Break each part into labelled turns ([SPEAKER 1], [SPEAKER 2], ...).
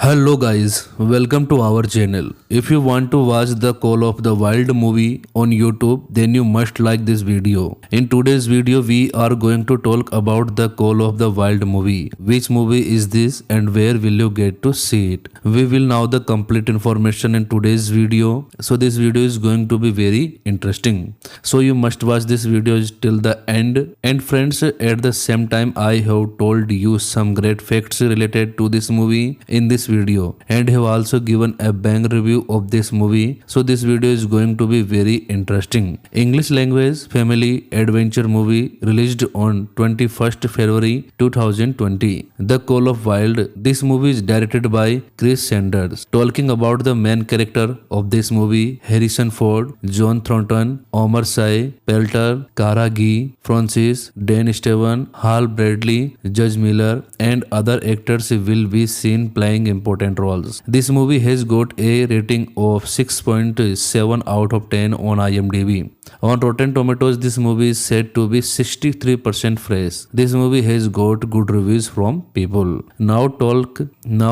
[SPEAKER 1] Hello guys, welcome to our channel. If you want to watch the Call of the Wild movie on YouTube, then you must like this video. In today's video, we are going to talk about the Call of the Wild movie. Which movie is this and where will you get to see it? We will know the complete information in today's video. So this video is going to be very interesting. So you must watch this video till the end. And friends, at the same time, I have told you some great facts related to this movie in this video and have also given a bang review of this movie. So this video is going to be very interesting. English language family adventure movie released on 21st February 2020. The Call of Wild. This movie is directed by Chris Sanders. Talking about the main character of this movie, Harrison Ford, John Thornton, Omar Sy, Pelter, Cara Gee, Francis, Dan Steven, Hal Bradley, Judge Miller and other actors will be seen playing important roles. This movie has got a rating of 6.7 out of 10 on IMDb. On Rotten Tomatoes, this movie is said to be 63% fresh. This movie has got good reviews from people. Now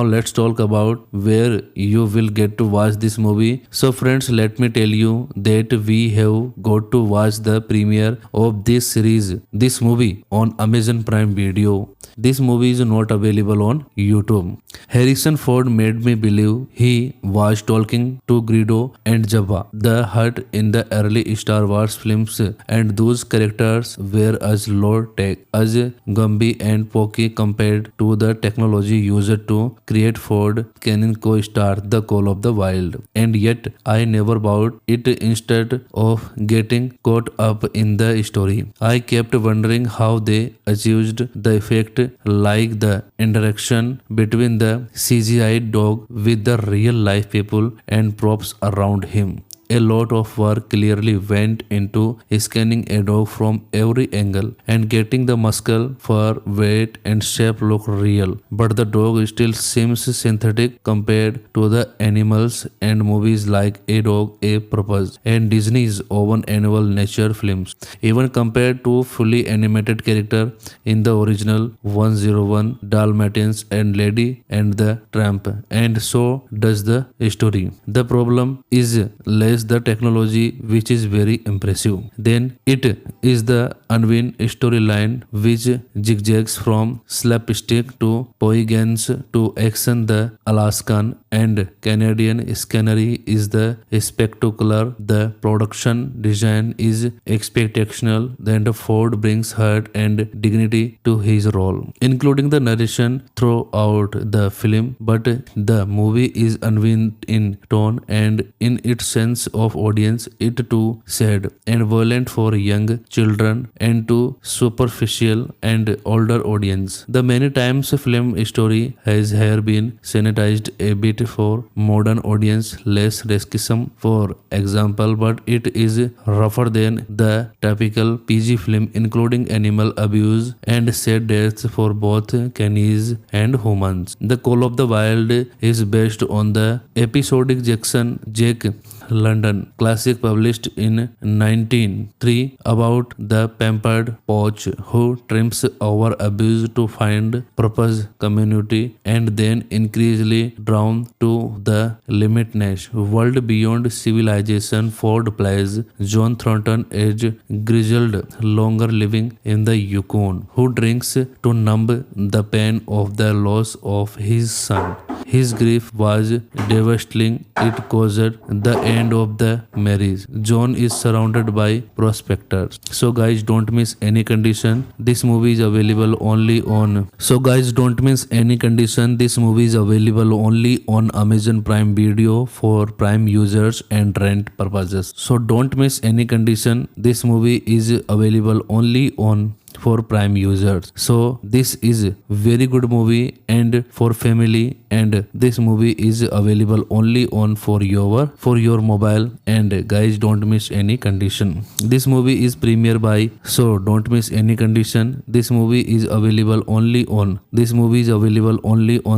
[SPEAKER 1] let's talk about where you will get to watch this movie. So friends, let me tell you that we have got to watch the premiere of this series, this movie on Amazon Prime Video. This movie is not available on YouTube. Harrison Ford made me believe he was talking to Greedo and Jabba the Hutt in the early Star Wars films, and those characters were as low tech as Gumby and Pokey compared to the technology used to create Ford Cannon co-star The Call of the Wild. And yet I never bought it. Instead of getting caught up in the story, I kept wondering how they achieved the effect, like the interaction between the CGI dog with the real life people and props around him. A lot of work clearly went into scanning a dog from every angle and getting the muscle, fur, weight and shape look real. But the dog still seems synthetic compared to the animals and movies like A Dog, A Purpose and Disney's own annual nature films. Even compared to fully animated character in the original 101 Dalmatians and Lady and the Tramp, and so does the story. The problem is less the technology, which is very impressive. Then it is the unwind storyline which zigzags from slapstick to poignance to action. The Alaskan and Canadian scenery is the spectacular. The production design is spectacular. Then the Ford brings heart and dignity to his role, including the narration throughout the film. But the movie is unwind in tone and in its sense of audience. It too sad and violent for young children and too superficial and older audience. The many times film story has here been sanitized a bit for modern audience, less racism for example, but it is rougher than the typical PG film, including animal abuse and sad deaths for both canis and humans. The Call of the Wild is based on the episodic Jack London classic published in 1903 about the pampered poach who trims over abuse to find purpose, community, and then increasingly drawn to the limitless world beyond civilization. Ford plays John Thornton, age grizzled, longer living in the Yukon, who drinks to numb the pain of the loss of his son. His grief was devastating. It caused the end of the marriage. John is surrounded by prospectors. So guys, don't miss any condition. This movie is available only on. So guys, don't miss any condition. This movie is available only on Amazon Prime Video for Prime users and rent purposes. So don't miss any condition. This movie is available only on for Prime users. So this is very good movie and for family, and this movie is available only on for your mobile. And guys, don't miss any condition. This movie is premiere by, so don't miss any condition. This movie is available only on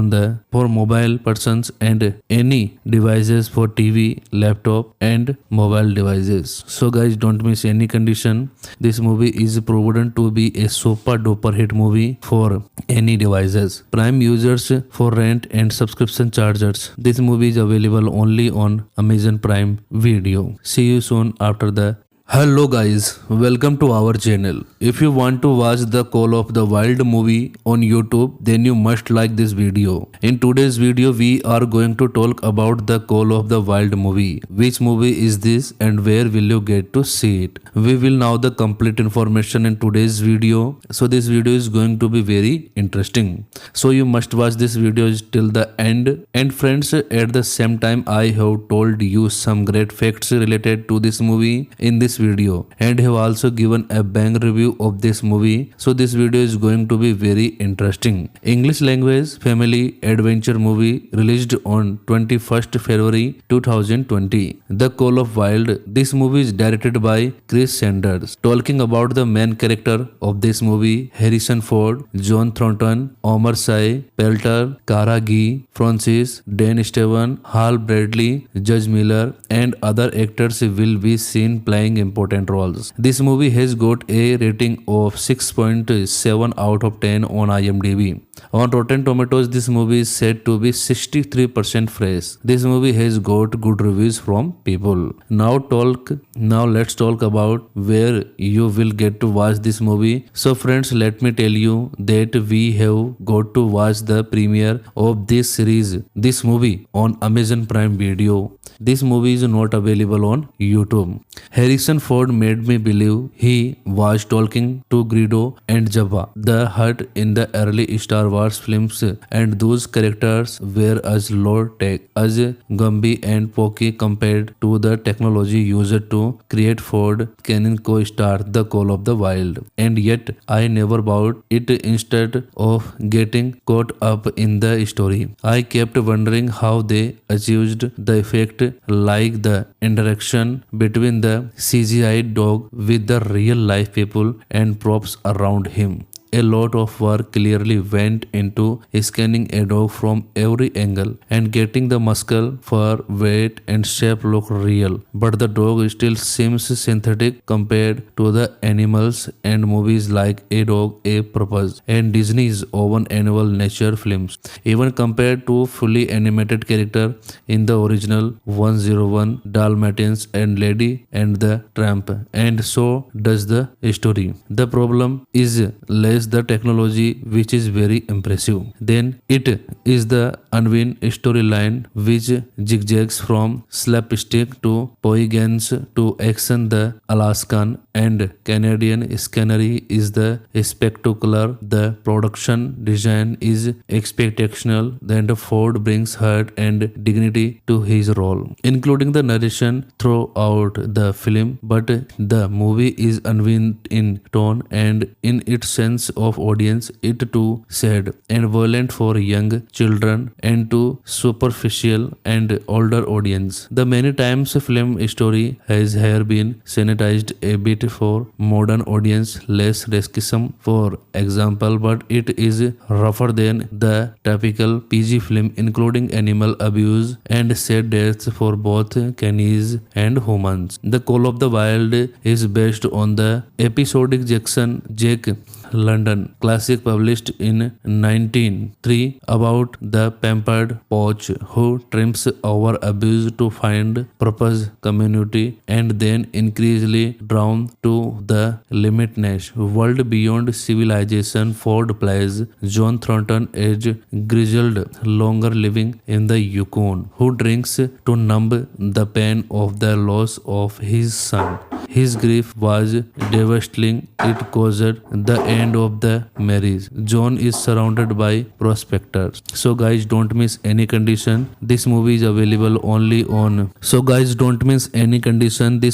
[SPEAKER 1] the for mobile persons and any devices for TV, laptop and mobile devices. So guys, don't miss any condition. This movie is proven to be a super duper hit movie for any devices. Prime users for rent and subscription chargers. This movie is available only on Amazon Prime Video. See you soon after the Hello guys, welcome to our channel. If you want to watch the Call of the Wild movie on YouTube, then you must like this video. In today's video, we are going to talk about the Call of the Wild movie. Which movie is this and where will you get to see it? We will know the complete information in today's video. So this video is going to be very interesting. So you must watch this video till the end. And friends, at the same time, I have told you some great facts related to this movie in this video and have also given a bang review of this movie. So this video is going to be very interesting. English language family adventure movie released on 21st February 2020. The Call of Wild. This movie is directed by Chris Sanders. Talking about the main character of this movie, Harrison Ford, John Thornton, Omar Sy, Pelter, Cara Gee, Francis, Dan Steven, Hal Bradley, Judge Miller and other actors will be seen playing important roles. This movie has got a rating of 6.7 out of 10 on IMDb. On Rotten Tomatoes, this movie is said to be 63% fresh. This movie has got good reviews from people. Now let's talk about where you will get to watch this movie. So friends, let me tell you that we have got to watch the premiere of this series, this movie on Amazon Prime Video. This movie is not available on YouTube. Harrison Ford made me believe he was talking to Greedo and Jabba the Hutt in the early Star Wars films, and those characters were as low tech as Gumby and Pokey compared to the technology used to create Ford Cannon co-star The Call of the Wild. And yet I never bought it. Instead of getting caught up in the story, I kept wondering how they achieved the effect, like the interaction between the CGI dog with the real life people and props around him. A lot of work clearly went into scanning a dog from every angle and getting the muscle, fur, weight and shape look real. But the dog still seems synthetic compared to the animals and movies like A Dog, A Purpose and Disney's own annual nature films. Even compared to fully animated character in the original 101 Dalmatians and Lady and the Tramp, and so does the story. The problem is less the technology, which is very impressive. Then it is the unwound storyline which zigzags from slapstick to poignance to action. The Alaskan and Canadian scenery is the spectacular. The production design is spectacular. Then Ford brings heart and dignity to his role, including the narration throughout the film. But the movie is unwound in tone and in its sense of audience. It too sad and violent for young children and too superficial and older audience. The many times film story has here been sanitized a bit for modern audience, less racism for example, but it is rougher than the typical PG film, including animal abuse and sad deaths for both canis and humans. The Call of the Wild is based on the episodic Jack London classic published in 1903 about the pampered poach who trims over abuse to find purpose, community, and then increasingly drawn to the limitless world beyond civilization. Ford plays John Thornton, age grizzled, longer living in the Yukon, who drinks to numb the pain of the loss of his son. His grief was devastating. It caused the end of the marriage. John is surrounded by prospectors. So guys, don't miss any condition. This movie is available only on. This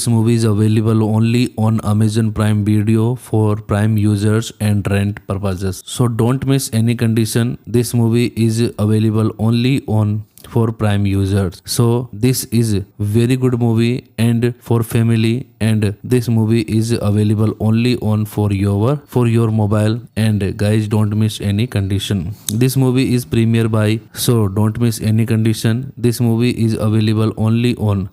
[SPEAKER 1] movie is available only on Amazon Prime Video for Prime users and rent purposes. So don't miss any condition. This movie is available only on for Prime users. So this is very good movie and for family and this movie is available only on for your mobile. And guys, don't miss any condition. This movie is premiere by, so don't miss any condition. This movie is available only on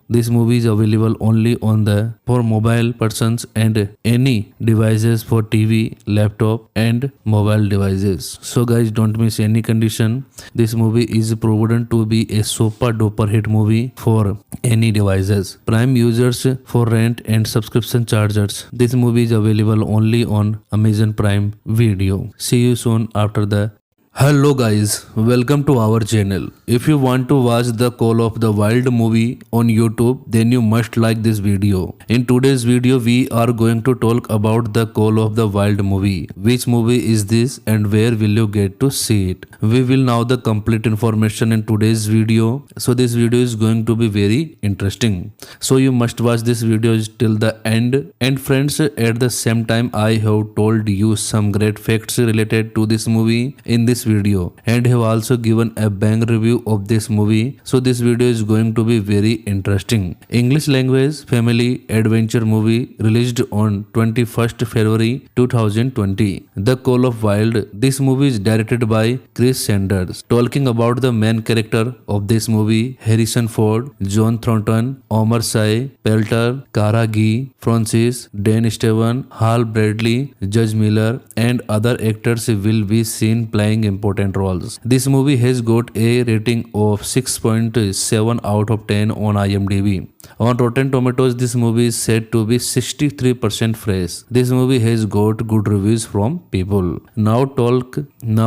[SPEAKER 1] the for mobile persons and any devices for TV, laptop and mobile devices. So guys, don't miss any condition. This movie is proven to be a super duper hit movie for any devices. Prime users for rent and subscription chargers. This movie is available only on Amazon Prime Video. See you soon after the. Hello guys, welcome to our channel. If you want to watch the Call of the Wild movie on YouTube, then you must like this video. In today's video, we are going to talk about the Call of the Wild movie. Which movie is this and where will you get to see it? We will know the complete information in today's video. So this video is going to be very interesting. So you must watch this video till the end. And friends, at the same time, I have told you some great facts related to this movie in this video and have also given a bang review of this movie. So this video is going to be very interesting. English language family adventure movie released on 21st February 2020. The Call of Wild. This movie is directed by Chris Sanders. Talking about the main character of this movie, Harrison Ford, John Thornton, Omar Sy, Pelter, Cara Gee, Francis, Dan Steven, Hal Bradley, Judge Miller and other actors will be seen playing important roles. This movie has got a rating of 6.7 out of 10 on IMDb. On Rotten Tomatoes, this movie is said to be 63% fresh. This movie has got good reviews from people. Now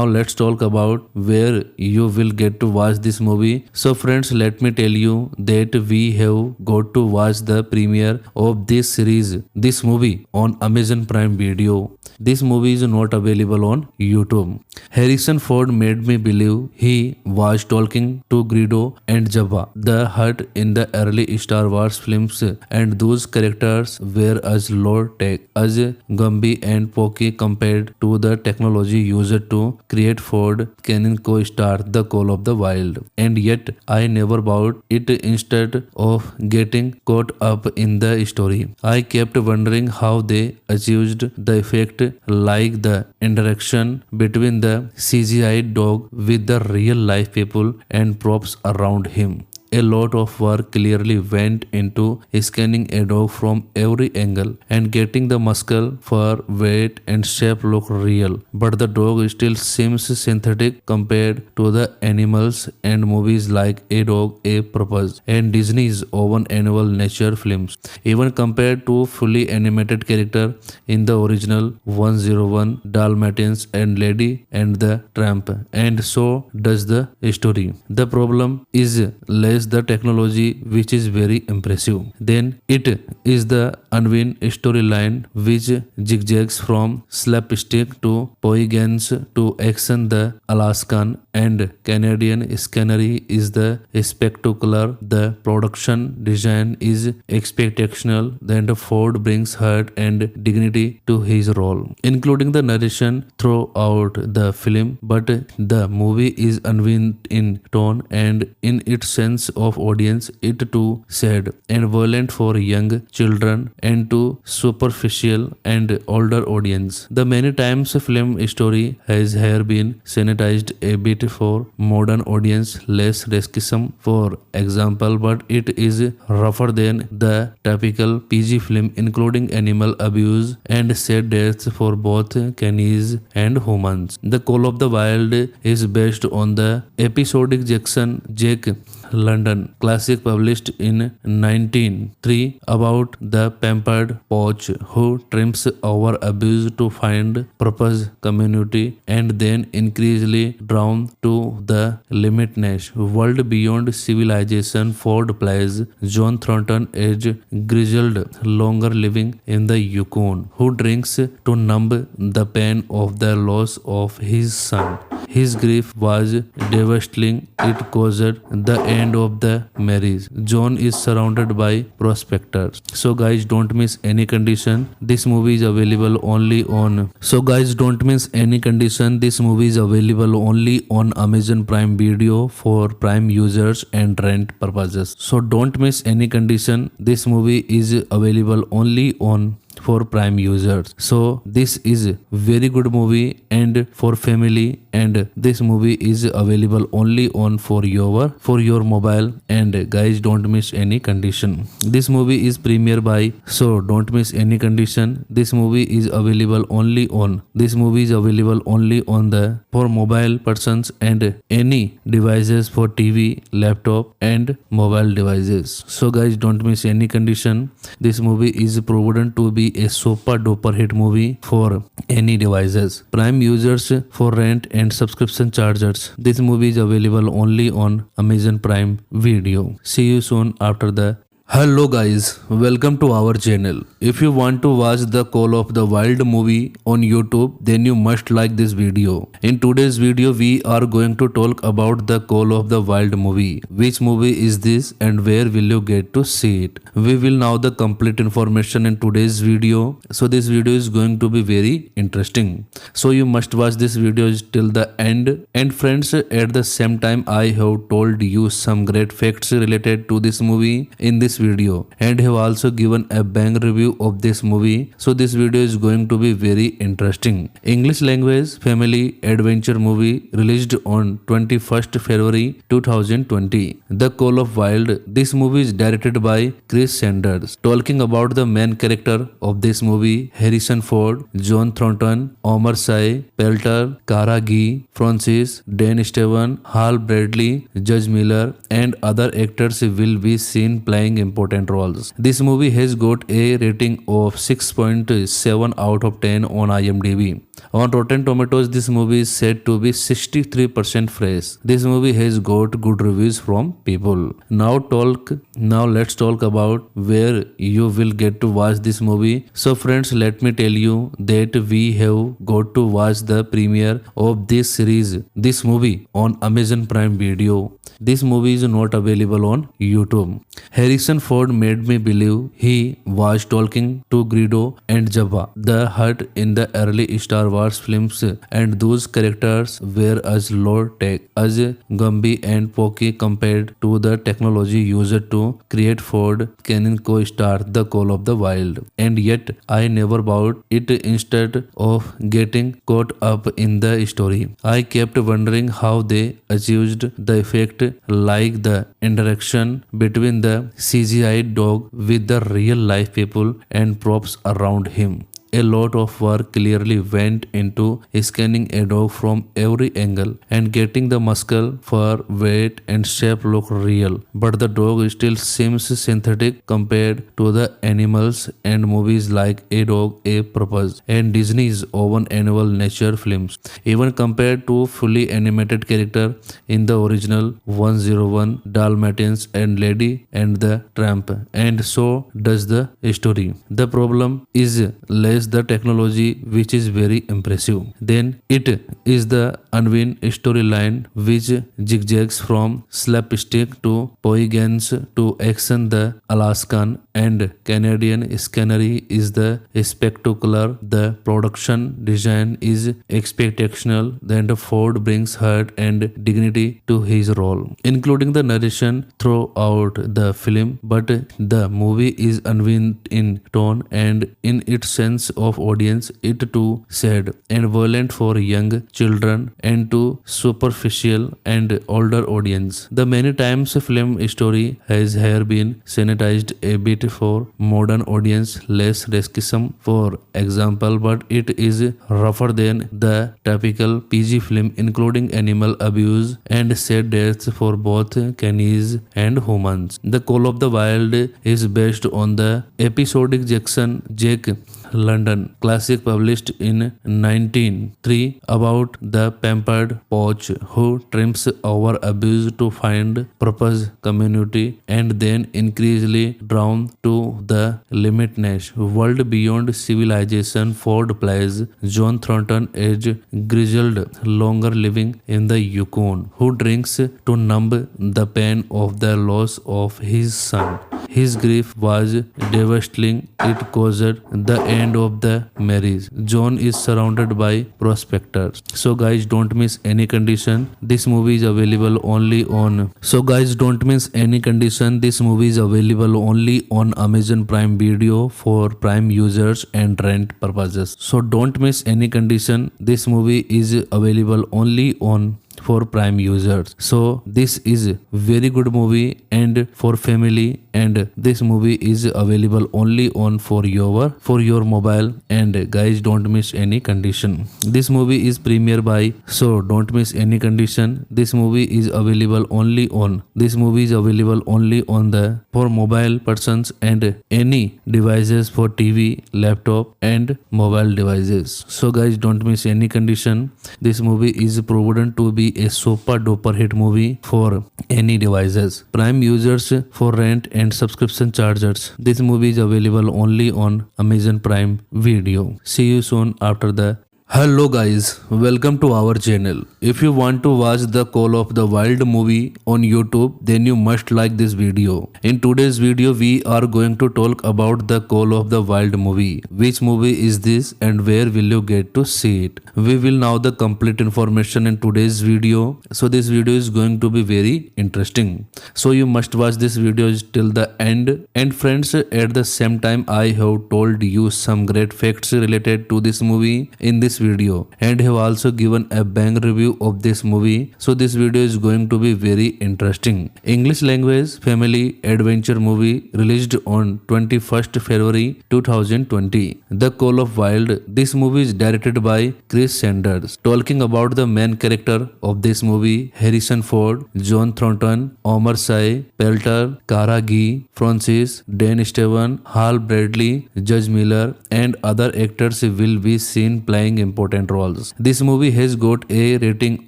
[SPEAKER 1] let's talk about where you will get to watch this movie. So friends, let me tell you that we have got to watch the premiere of this movie on Amazon Prime Video. This movie is not available on YouTube. Harrison Ford made me believe he was talking to Greedo and Jabba the Hutt in the early Star Wars films, and those characters were as low tech, as Gumby and Pokey compared to the technology used to create Ford Cannon co-star The Call of the Wild. And yet I never bought it. Instead of getting caught up in the story, I kept wondering how they achieved the effect, like the interaction between the CGI dog with the real life people and props around him. A lot of work clearly went into scanning a dog from every angle and getting the muscle, fur, weight and shape look real. But the dog still seems synthetic compared to the animals and movies like A Dog, A Purpose and Disney's own annual nature films. Even compared to fully animated character in the original 101 Dalmatians and Lady and the Tramp. And so does the story. The problem is less the technology, which is very impressive. Then it is the unwind storyline which zigzags from slapstick to poignance to action. The Alaskan and Canadian scenery is the spectacular. The production design is exceptional. Then Ford brings heart and dignity to his role, including the narration throughout the film. But the movie is unwind in tone and in its sense of audience. It too sad and violent for young children and too superficial and older audience. The many times film story has here been sanitized a bit for modern audience, less racism for example, but it is rougher than the typical PG film, including animal abuse and sad deaths for both canids and humans. The Call of the Wild is based on the episodic Jack London classic published in 1903 about the pampered poach who triumphs over abuse to find purpose, community, and then increasingly drawn to the limitless world beyond civilization. Ford plays John Thornton, aged grizzled, longer living in the Yukon, who drinks to numb the pain of the loss of his son. His grief was devastating. It caused the end end of the marriage. John is surrounded by prospectors. So guys, don't miss any condition. This movie is available only on. So guys, don't miss any condition. This movie is available only on Amazon Prime Video for Prime users and rent purposes. So don't miss any condition. This movie is available only on for Prime users. So this is very good movie and for family, and this movie is available only on for your mobile. And guys, don't miss any condition. This movie is premiere by, so don't miss any condition. This movie is available only on the for mobile persons and any devices for TV, laptop and mobile devices. So guys, don't miss any condition. This movie is proven to be a super duper hit movie for any devices. Prime users for rent and subscription chargers. This movie is available only on Amazon Prime Video. See you soon after the. Hello guys, welcome to our channel. If you want to watch the Call of the Wild movie on YouTube, then you must like this video. In today's video, we are going to talk about the Call of the Wild movie. Which movie is this and where will you get to see it? We will know the complete information in today's video. So this video is going to be very interesting. So you must watch this video till the end. And friends, at the same time, I have told you some great facts related to this movie in this video and have also given a bang review of this movie. So this video is going to be very interesting. English language family adventure movie released on 21st February 2020. The Call of Wild. This movie is directed by Chris Sanders. Talking about the main character of this movie, Harrison Ford, John Thornton, Omar Sy, Pelter, Cara Gee, Francis, Dan Steven, Hal Bradley, Judge Miller and other actors will be seen playing important roles. This movie has got a rating of 6.7 out of 10 on IMDb. On Rotten Tomatoes, this movie is said to be 63% fresh. This movie has got good reviews from people. Now let's talk about where you will get to watch this movie. So friends, let me tell you that we have got to watch the premiere of this series, this movie on Amazon Prime Video. This movie is not available on YouTube. Harrison Ford made me believe he was talking to Greedo and Jabba the Hutt in the early Star Wars films, and those characters were as low tech as Gumby and Pokey compared to the technology used to create Ford Cannon co-star The Call of the Wild. And yet I never bought it. Instead of getting caught up in the story, I kept wondering how they achieved the effect, like the interaction between the CGI dog with the real life people and props around him. A lot of work clearly went into scanning a dog from every angle and getting the muscle, fur, weight and shape look real. But the dog still seems synthetic compared to the animals and movies like A Dog, A Purpose and Disney's own annual nature films. Even compared to fully animated character in the original 101 Dalmatians and Lady and the Tramp, and so does the story. The problem is less the technology, which is very impressive. Then it is the unwind storyline which zigzags from slapstick to poignance to action. The Alaskan and Canadian scenery is the spectacular. The production design is spectacular. Then Ford brings heart and dignity to his role, including the narration throughout the film. But the movie is unwind in tone and in its sense of audience. It too sad and violent for young children and too superficial and older audience. The many times film story has here been sanitized a bit for modern audience, less racism for example, but it is rougher than the typical PG film, including animal abuse and sad deaths for both canis and humans. The Call of the Wild is based on the episodic Jack London. Classic published in 1903 about the pampered poach who trims over abuse to find purpose, community, and then increasingly drawn to the limitless world beyond civilization. Ford plays John Thornton, aged grizzled, longer living in the Yukon, who drinks to numb the pain of the loss of his son. His grief was devastating. It caused the end of the marriage. John is surrounded by prospectors. So guys, don't miss any condition. This movie is available only on. So guys, don't miss any condition. This movie is available only on Amazon Prime Video for Prime users and rent purposes. So don't miss any condition. This movie is available only on for Prime users. So this is very good movie and for family, and this movie is available only on for your mobile. And guys, don't miss any condition. This movie is premiere by, so don't miss any condition. This movie is available only on the for mobile persons and any devices for TV, laptop and mobile devices. So guys, don't miss any condition. This movie is proven to be a super duper hit movie for any devices. Prime users for rent and subscription charges. This movie is available only on Amazon Prime Video. See you soon after the. Hello guys, welcome to our channel. If you want to watch the Call of the Wild movie on YouTube, then you must like this video. In today's video, we are going to talk about the Call of the Wild movie. Which movie is this and where will you get to see it? We will know the complete information in today's video. So this video is going to be very interesting. So you must watch this video till the end. And friends, at the same time, I have told you some great facts related to this movie in this video and have also given a bang review of this movie. So this video is going to be very interesting. English language family adventure movie released on 21st February 2020. The Call of Wild. This movie is directed by Chris Sanders. Talking about the main character of this movie, Harrison Ford, John Thornton, Omar Sy, Pelter, Cara Gee, Francis, Dan Steven, Hal Bradley, Judge Miller and other actors will be seen playing important roles. This movie has got a rating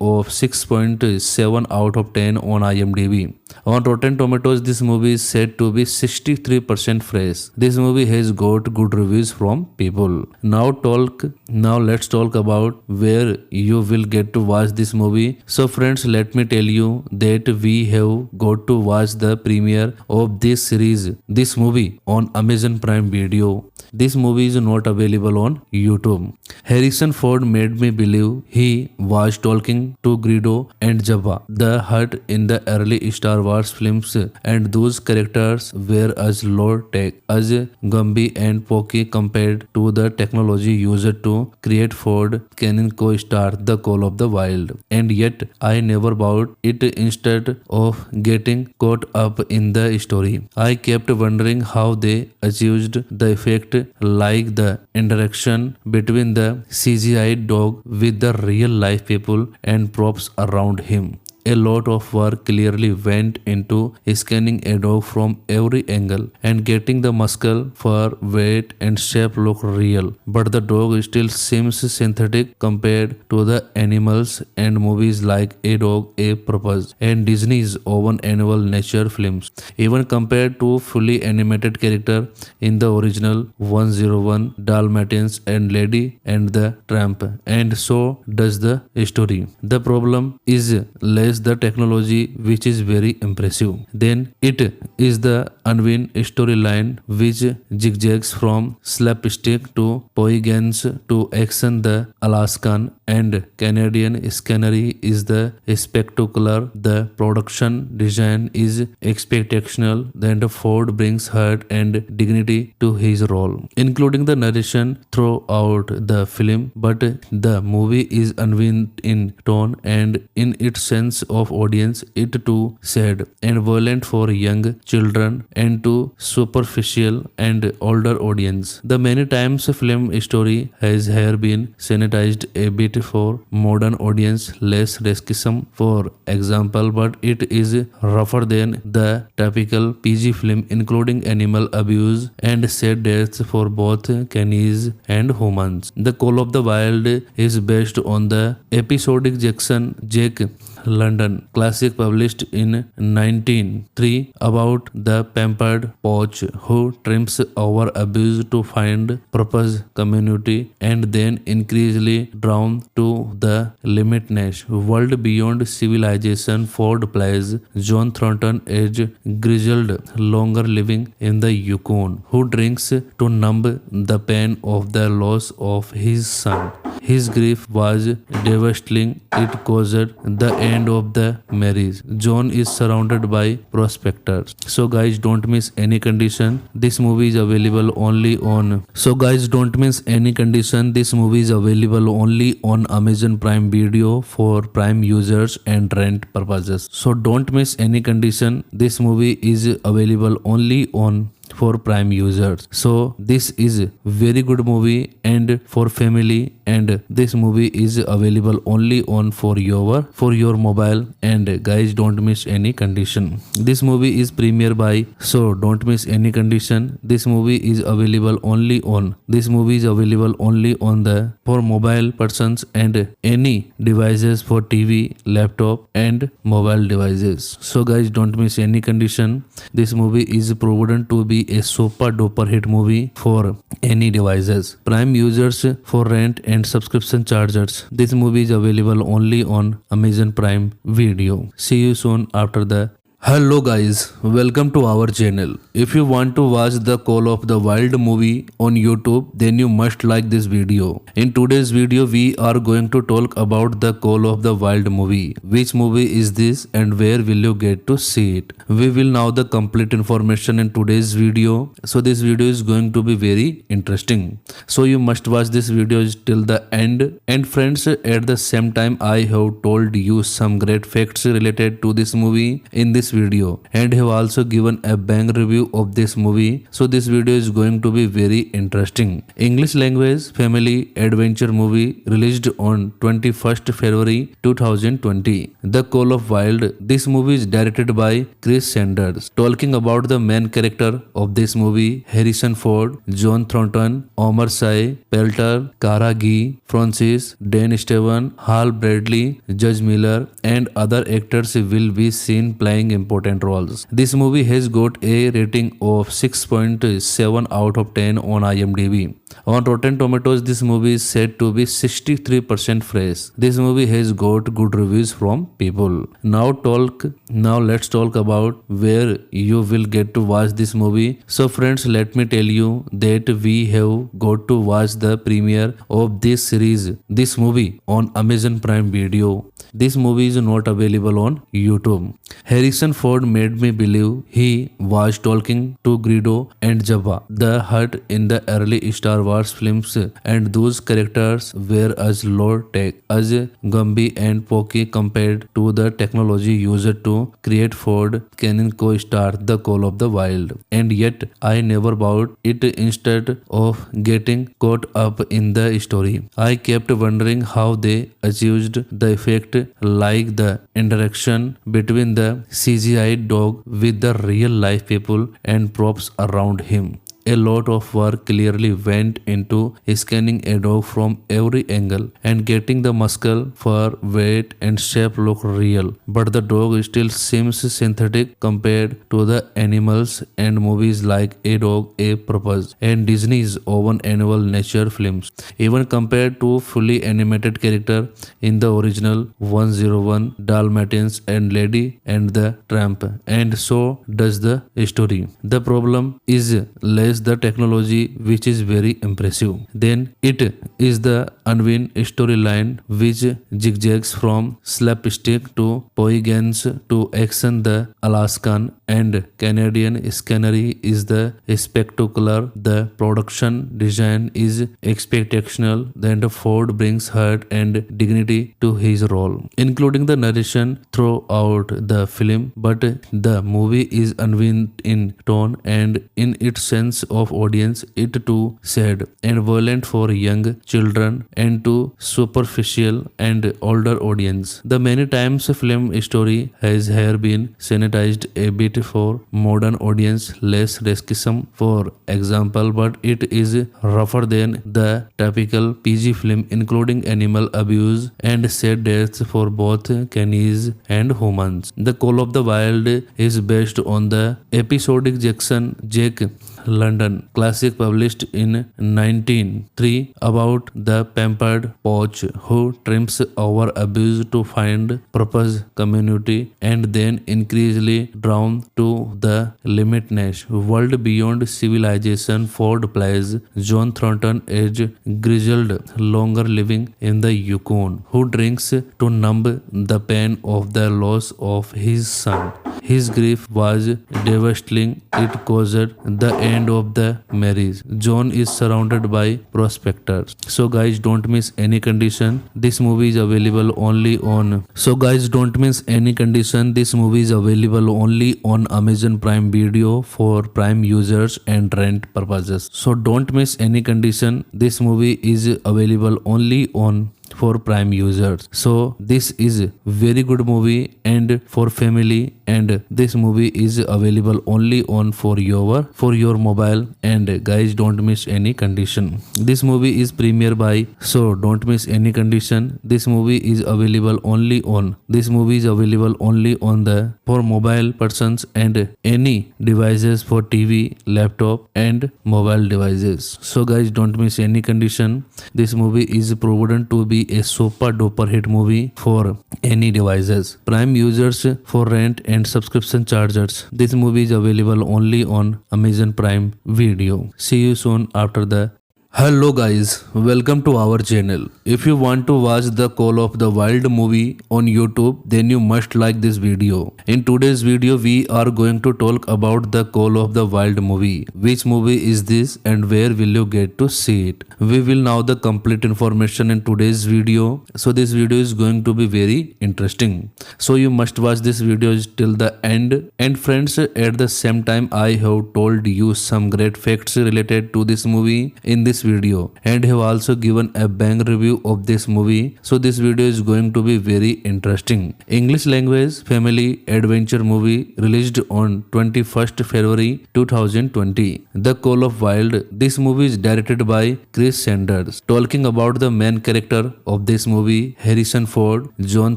[SPEAKER 1] of 6.7 out of 10 on IMDb. On Rotten Tomatoes, this movie is said to be 63% fresh. This movie has got good reviews from people. Now let's talk about where you will get to watch this movie. So friends, let me tell you that we have got to watch the premiere of this series, this movie on Amazon Prime Video. This movie is not available on YouTube. Harrison Ford made me believe he was talking to Greedo and Jabba the Hutt in the early Star Wars films, and those characters were as low tech as Gumby and Pokey compared to the technology used to create Ford Canon co-star The Call of the Wild. And yet I never bought it. Instead of getting caught up in the story, I kept wondering how they achieved the effect, like the interaction between the CGI dog with the real life people and props around him. A lot of work clearly went into scanning a dog from every angle and getting the muscle, fur, weight and shape look real. But the dog still seems synthetic compared to the animals and movies like A Dog, A Purpose and Disney's own annual nature films. Even compared to fully animated character in the original 101 Dalmatians and Lady and the Tramp, and so does the story. The problem is less the technology, which is very impressive. Then it is the unwind storyline which zigzags from slapstick to poignance to action. The Alaskan and Canadian scenery is the spectacular. The production design is spectacular. Then the Ford brings heart and dignity to his role, including the narration throughout the film. But the movie is unwind in tone and in its sense of audience. It too sad and violent for young children and too superficial and older audience. The many times film story has here been sanitized a bit it for modern audience, less risky for example, but it is rougher than the typical PG film, including animal abuse and sad deaths for both canis and humans. The Call of the Wild is based on the episodic Jack London classic published in 1903 about the pampered poach who triumphs over abuse to find purpose, community, and then increasingly drawn to the limitless world beyond civilization. Ford plays John Thornton, age grizzled, longer living in the Yukon, who drinks to numb the pain of the loss of his son. His grief was devastating. It caused the end of the marriage. John is surrounded by prospectors. So guys, don't miss any condition. This movie is available only on. So guys, don't miss any condition. This movie is available only on Amazon Prime Video for Prime users and rent purposes. So don't miss any condition. This movie is available only on for Prime users. So this is very good movie and for family, and this movie is available only on for your mobile. And guys, don't miss any condition. This movie is premiere by, so don't miss any condition. This movie is available only on the for mobile persons and any devices for TV, laptop and mobile devices. So guys, don't miss any condition. This movie is proven to be a super duper hit movie for any devices. Prime users for rent and subscription chargers. This movie is available only on Amazon Prime Video. See you soon after the. Hello guys, welcome to our channel. If you want to watch the Call of the Wild movie on YouTube, then you must like this video. In today's video, we are going to talk about the Call of the Wild movie. Which movie is this and where will you get to see it? We will know the complete information in today's video. So this video is going to be very interesting. So you must watch this video till the end. And friends, at the same time, I have told you some great facts related to this movie in this video and have also given a bang review of this movie. So this video is going to be very interesting. English language family adventure movie released on 21st February 2020. The Call of Wild. This movie is directed by Chris Sanders. Talking about the main character of this movie, Harrison Ford, John Thornton, Omar Sy, Pelter, Cara Gee, Francis, Dan Steven, Hal Bradley, Judge Miller and other actors will be seen playing important roles. This movie has got a rating of 6.7 out of 10 on IMDb. On Rotten Tomatoes, this movie is said to be 63% fresh. This movie has got good reviews from people. Now let's talk about where you will get to watch this movie. So friends, let me tell you that we have got to watch the premiere of this movie on Amazon Prime Video. This movie is not available on YouTube. Harrison Ford made me believe he was talking to Greedo and Jabba the Hutt in the early Star Wars films, and those characters were as low tech as Gumby and Pokey compared to the technology used to create Ford Canon co-star The Call of the Wild. And yet I never bought it. Instead of getting caught up in the story, I kept wondering how they achieved the effect, like the interaction between the CGI dog with the real life people and props around him. A lot of work clearly went into scanning a dog from every angle and getting the muscle, fur, weight and shape look real. But the dog still seems synthetic compared to the animals and movies like A Dog, A Purpose and Disney's own annual nature films. Even compared to fully animated character in the original 101 Dalmatians and Lady and the Tramp, and so does the story. The problem is less the technology, which is very impressive. Then it is the unwind storyline which zigzags from slapstick to poignance to action. The Alaskan and Canadian scenery is the spectacular. The production design is exceptional. Then Ford brings heart and dignity to his role, including the narration throughout the film. But the movie is unwind in tone and in its sense sense of audience, it too sad and violent for young children and too superficial and older audience. The many times film story has here been sanitized a bit for modern audience, less risky for example, but it is rougher than the typical PG film, including animal abuse and sad deaths for both canines and humans. The Call of the Wild is based on the episodic Jack London classic published in 1903 about the pampered poach who trims over abuse to find purpose, community, and then increasingly drawn to the limitless world beyond civilization. Ford plays John Thornton, age grizzled, longer living in the Yukon, who drinks to numb the pain of the loss of his son. His grief was devastating. It caused the end of the marriage. John is surrounded by prospectors. So guys, don't miss any condition. This movie is available only on. So guys, don't miss any condition. This movie is available only on Amazon Prime Video for Prime users and rent purposes. So don't miss any condition. This movie is available only on for Prime users. So this is very good movie and for family, and this movie is available only on for your mobile. And guys, don't miss any condition. This movie is premiere by, so don't miss any condition. This movie is available only on the for mobile persons and any devices for TV, laptop and mobile devices. So guys, don't miss any condition. This movie is proven to be a super duper hit movie for any devices. Prime users for rent and subscription chargers. This movie is available only on Amazon Prime Video. See you soon after the. Hello guys, welcome to our channel. If you want to watch the Call of the Wild movie on YouTube, then you must like this video. In today's video, we are going to talk about the Call of the Wild movie. Which movie is this and where will you get to see it? We will know the complete information in today's video. So this video is going to be very interesting. So you must watch this video till the end. And friends, at the same time, I have told you some great facts related to this movie in this video and have also given a bang review of this movie. So this video is going to be very interesting. English language family adventure movie released on 21st February 2020. The Call of Wild. This movie is directed by Chris Sanders. Talking about the main character of this movie, Harrison Ford, John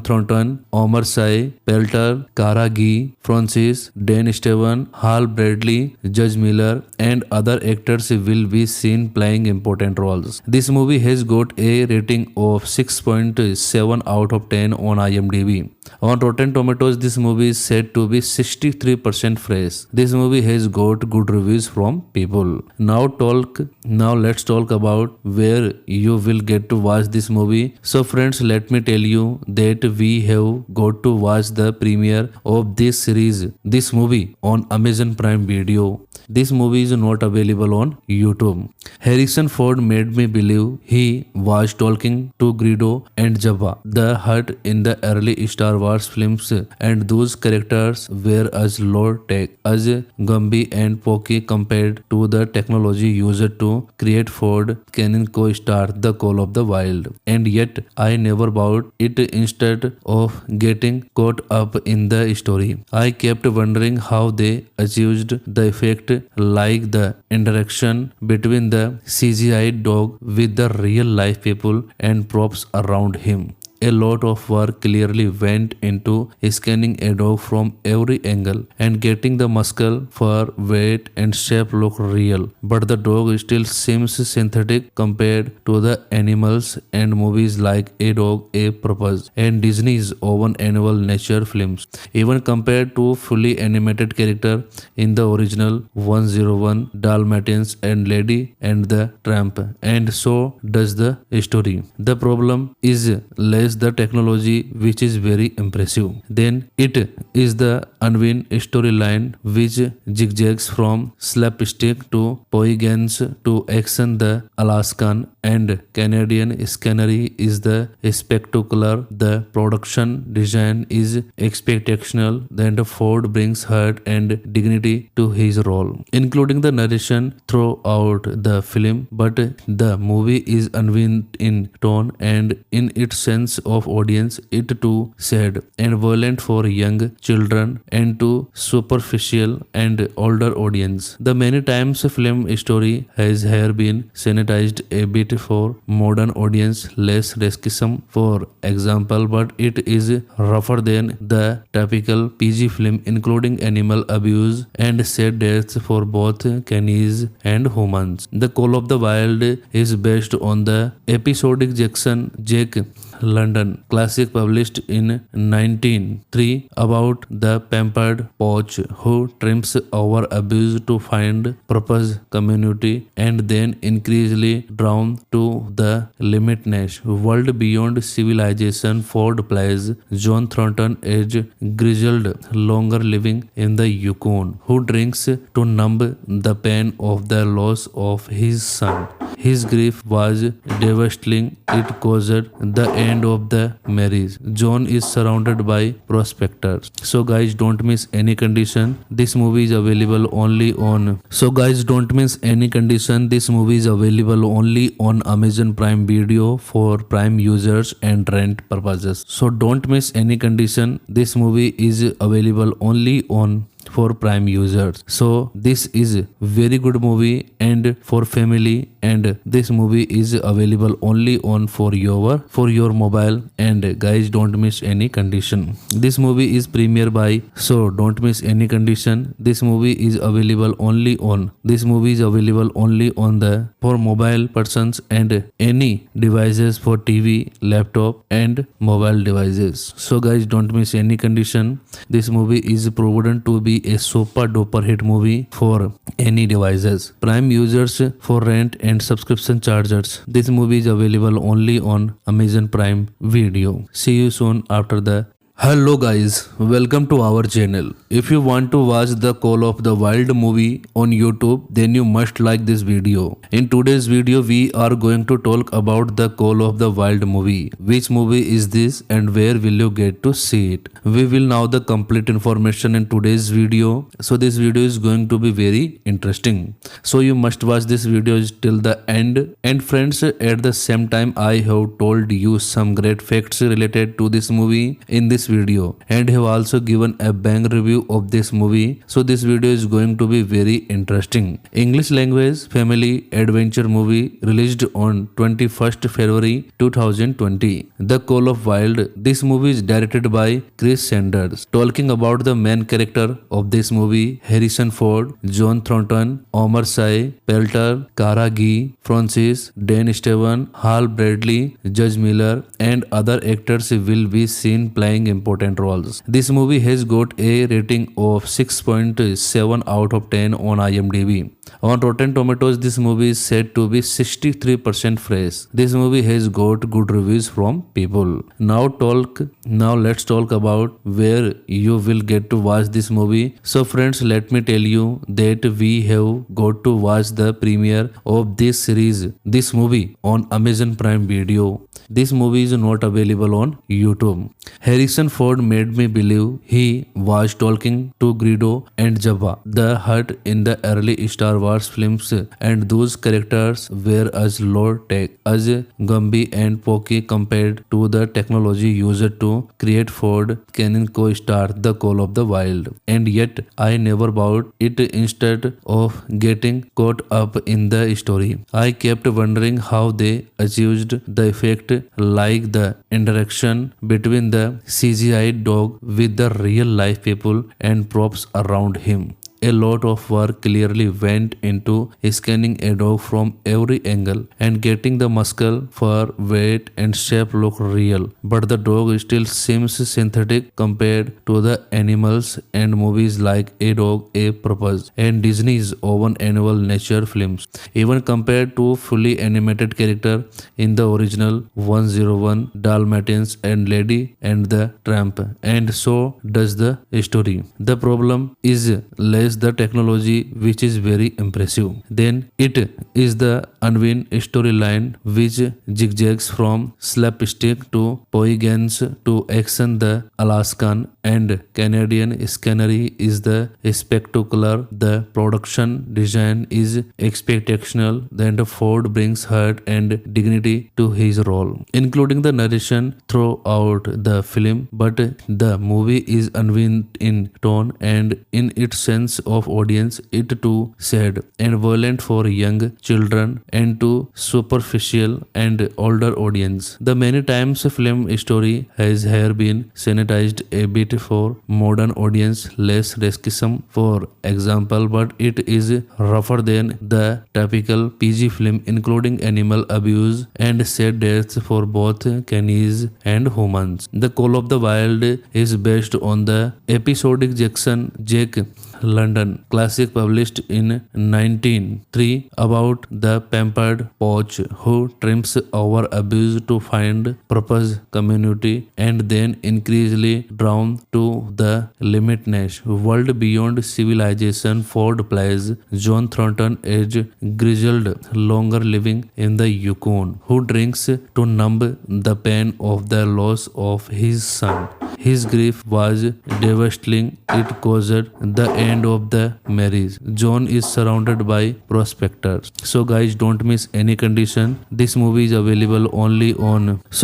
[SPEAKER 1] Thornton, Omar Sy, Pelter, Cara Gee, Francis, Dan Steven, Hal Bradley, Judge Miller and other actors will be seen playing important roles. This movie has got a rating of 6.7 out of 10 on IMDb. On Rotten Tomatoes, this movie is said to be 63% fresh. This movie has got good reviews from people. Now let's talk about where you will get to watch this movie. So friends, let me tell you that we have got to watch the premiere of this series, this movie on Amazon Prime Video. This movie is not available on YouTube. Harrison Ford made me believe he was talking to Greedo and Jabba the Hutt in the early Star Wars films, and those characters were as low tech, as Gumby and Pokey compared to the technology used to create Ford Canon co-star The Call of the Wild. And yet I never bought it. Instead of getting caught up in the story, I kept wondering how they achieved the effect, like the interaction between the CGI dog with the real life people and props around him. A lot of work clearly went into scanning a dog from every angle and getting the muscle, fur, weight and shape look real. But the dog still seems synthetic compared to the animals and movies like A Dog, A Purpose and Disney's own annual nature films. Even compared to fully animated character in the original 101 Dalmatians and Lady and the Tramp. And so does the story. The problem is less has the technology which is very impressive. Then it is the unwind storyline which zigzags from slapstick to poignance to action. The Alaskan and Canadian scenery is the spectacular. The production design is spectacular. Then Ford brings heart and dignity to his role, including the narration throughout the film. But the movie is unwind in tone and in its sense of audience. It too sad and violent for young children and too superficial and older audience. The many times film story has here been sanitized a bit for modern audience, less racism for example, but it is rougher than the typical PG film, including animal abuse and sad deaths for both canines and humans. The Call of the Wild is based on the episodic Jack London classic published in 1903 about the pampered poach who triumphs over abuse to find purpose, community, and then increasingly drawn to the limitless world beyond civilization. Ford plays John Thornton, age grizzled, longer living in the Yukon, who drinks to numb the pain of the loss of his son. His grief was devastating. It caused the end of the marriage. John is surrounded by prospectors. So guys, don't miss any condition. This movie is available only on. So guys, don't miss any condition. This movie is available only on Amazon Prime Video for Prime users and rent purposes. So don't miss any condition. This movie is available only on for Prime users. So this is very good movie and for family, and this movie is available only on for your mobile. And guys, don't miss any condition. This movie is premiere by, so don't miss any condition. This movie is available only on the for mobile persons and any devices for TV, laptop and mobile devices. So guys, don't miss any condition. This movie is proven to be a super duper hit movie for any devices. Prime users for rent and subscription charges. This movie is available only on Amazon Prime Video. See you soon after the. Hello guys, welcome to our channel. If you want to watch the Call of the Wild movie on YouTube, then you must like this video. In today's video, we are going to talk about the Call of the Wild movie. Which movie is this and where will you get to see it? We will know the complete information in today's video. So this video is going to be very interesting. So you must watch this video till the end. And friends, at the same time, I have told you some great facts related to this movie in this video and have also given a bang review of this movie. So this video is going to be very interesting. English language family adventure movie released on 21st February 2020. The Call of Wild. This movie is directed by Chris Sanders. Talking about the main character of this movie, Harrison Ford, John Thornton, Omar Sy, Pelter, Cara Gee, Francis, Dan Steven, Hal Bradley, Judge Miller and other actors will be seen playing important roles. This movie has got a rating of 6.7 out of 10 on IMDb. On Rotten Tomatoes, this movie is said to be 63% fresh. This movie has got good reviews from people. Now let's talk about where you will get to watch this movie. So friends, let me tell you that we have got to watch the premiere of this series, this movie on Amazon Prime Video. This movie is not available on YouTube. Harrison Ford made me believe he was talking to Greedo and Jabba the Hutt in the early Star Wars films, and those characters were as low tech as Gumby and Pokey compared to the technology used to create Ford Canon co-star The Call of the Wild. And yet I never bought it. Instead of getting caught up in the story, I kept wondering how they achieved the effect, like the interaction between the CGI dog with the real life people and props around him. A lot of work clearly went into scanning a dog from every angle and getting the muscle, fur, weight, and shape look real. But the dog still seems synthetic compared to the animals and movies like A Dog, A Purpose and Disney's own annual nature films. Even compared to fully animated character in the original 101 Dalmatians and Lady and the Tramp, and so does the story. The problem is less the technology, which is very impressive. Then it is the unwin storyline, which zigzags from slapstick to poignance to action. The Alaskan and Canadian scenery is the spectacular. The production design is spectacular. Then the Ford brings heart and dignity to his role, including the narration throughout the film. But the movie is unwin in tone and in its sense of audience. It too sad and violent for young children and too superficial and older audience. The many times film story has here been sanitized a bit for modern audience, less racism for example, but it is rougher than the typical PG film, including animal abuse and sad deaths for both canis and humans. The Call of the Wild is based on the episodic Jack London classic published in 1903 about the pampered poach who trims over abuse to find purpose, community, and then increasingly drawn to the limitless world beyond civilization. Ford plays John Thornton, age grizzled, longer living in the Yukon, who drinks to numb the pain of the loss of his son. His grief was devastating. It caused the end of the marriage. John is surrounded by prospectors. So guys, don't miss any condition. This movie is available only on. This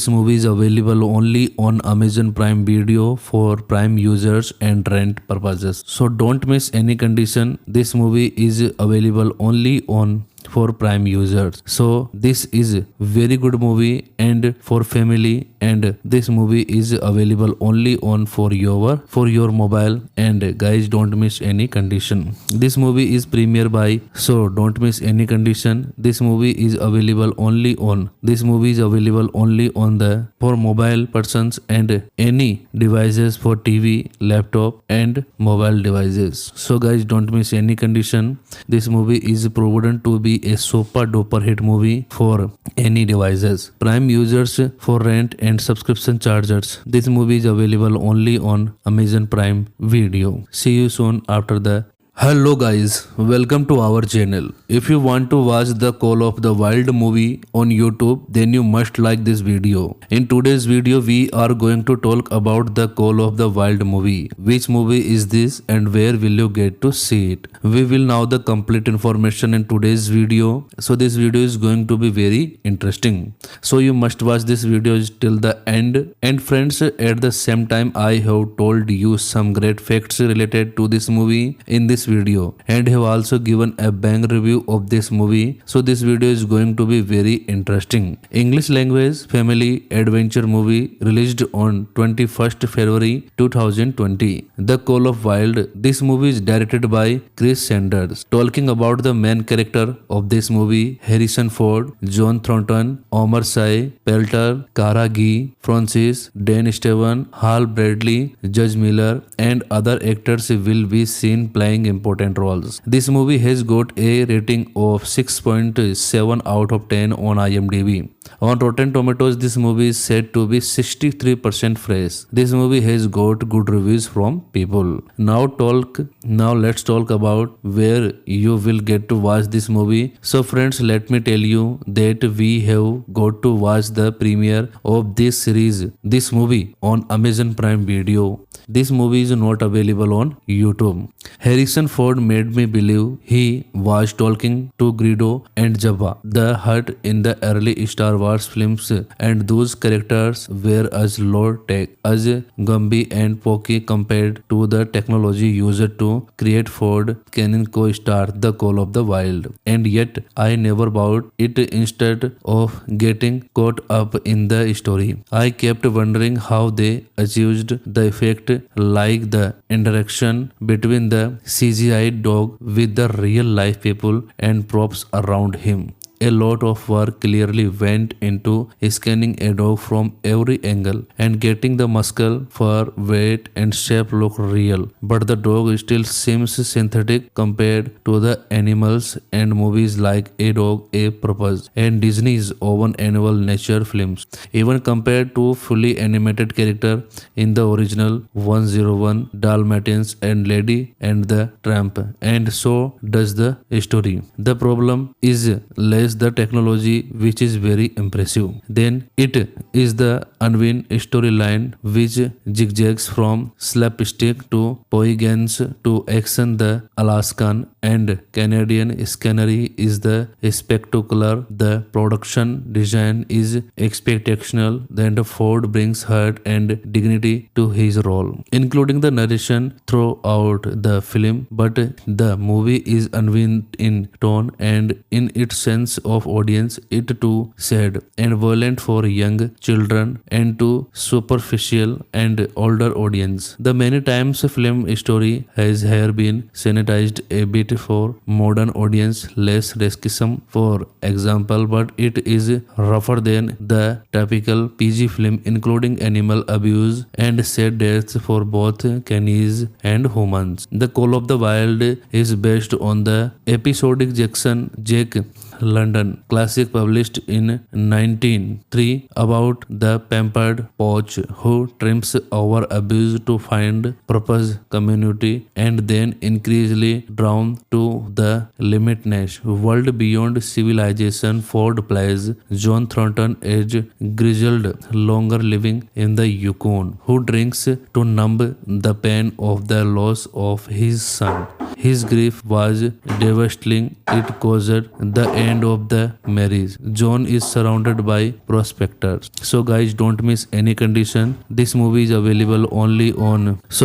[SPEAKER 1] movie is available only on Amazon Prime Video for Prime users and rent purposes. So don't miss any condition. This movie is available only on for Prime users. So this is very good movie and for family, and this movie is available only on for your mobile. And guys, don't miss any condition. This movie is premiere by, so don't miss any condition. This movie is available only on the for mobile persons and any devices for TV, laptop and mobile devices. So guys, don't miss any condition. This movie is proven to be a super duper hit movie for any devices. Prime users for rent and subscription chargers. This movie is available only on Amazon Prime Video. See you soon after the. Hello guys, welcome to our channel. If you want to watch the Call of the Wild movie on YouTube, then you must like this video. In today's video, we are going to talk about the Call of the Wild movie. Which movie is this and where will you get to see it? We will know the complete information in today's video. So this video is going to be very interesting. So you must watch this video till the end. And friends, at the same time, I have told you some great facts related to this movie in this video and have also given a bang review of this movie. So this video is going to be very interesting. English language family adventure movie released on 21st February 2020. The Call of Wild. This movie is directed by Chris Sanders. Talking about the main character of this movie, Harrison Ford, John Thornton, Omar Sy, Pelter, Cara Gee, Francis, Dan Steven, Hal Bradley, Judge Miller and other actors will be seen playing important roles. This movie has got a rating of 6.7 out of 10 on IMDb. On Rotten Tomatoes, this movie is said to be 63% fresh. This movie has got good reviews from people. Now let's talk about where you will get to watch this movie. So friends, let me tell you that we have got to watch the premiere of this series, this movie on Amazon Prime Video. This movie is not available on YouTube. Harrison Ford made me believe he was talking to Greedo and Jabba the Hutt in the early Star Star Wars films, and those characters were as low tech, as Gumby and Pokey compared to the technology used to create Ford Cannon co-star The Call of the Wild. And yet I never bought it. Instead of getting caught up in the story, I kept wondering how they achieved the effect, like the interaction between the CGI dog with the real life people and props around him. A lot of work clearly went into scanning a dog from every angle and getting the muscle, fur, weight, and shape look real. But the dog still seems synthetic compared to the animals and movies like A Dog, A Purpose and Disney's own annual nature films. Even compared to fully animated character in the original 101 Dalmatians and Lady and the Tramp, and so does the story. The problem is less the technology, which is very impressive. Then it is the unwind storyline, which zigzags from slapstick to poignance to action. The Alaskan and Canadian scenery is the spectacular. The production design is spectacular. Then the Ford brings heart and dignity to his role, including the narration throughout the film. But the movie is unwind in tone and in its sense of audience. It too sad and violent for young children and too superficial and older audience. The many times film story has here been sanitized a bit for modern audience, less risksome for example, but it is rougher than the typical PG film, including animal abuse and sad deaths for both canines and humans. The Call of the Wild is based on the episodic Jack London classic published in 1903 about the pampered poach who trims over abuse to find purpose, community, and then increasingly drawn to the limitless world beyond civilization. Ford plays John Thornton, age grizzled, longer living in the Yukon, who drinks to numb the pain of the loss of his son. His grief was devastating. It caused the end of the marriage. John is surrounded by prospectors. So guys, don't miss any condition. This movie is available only on. This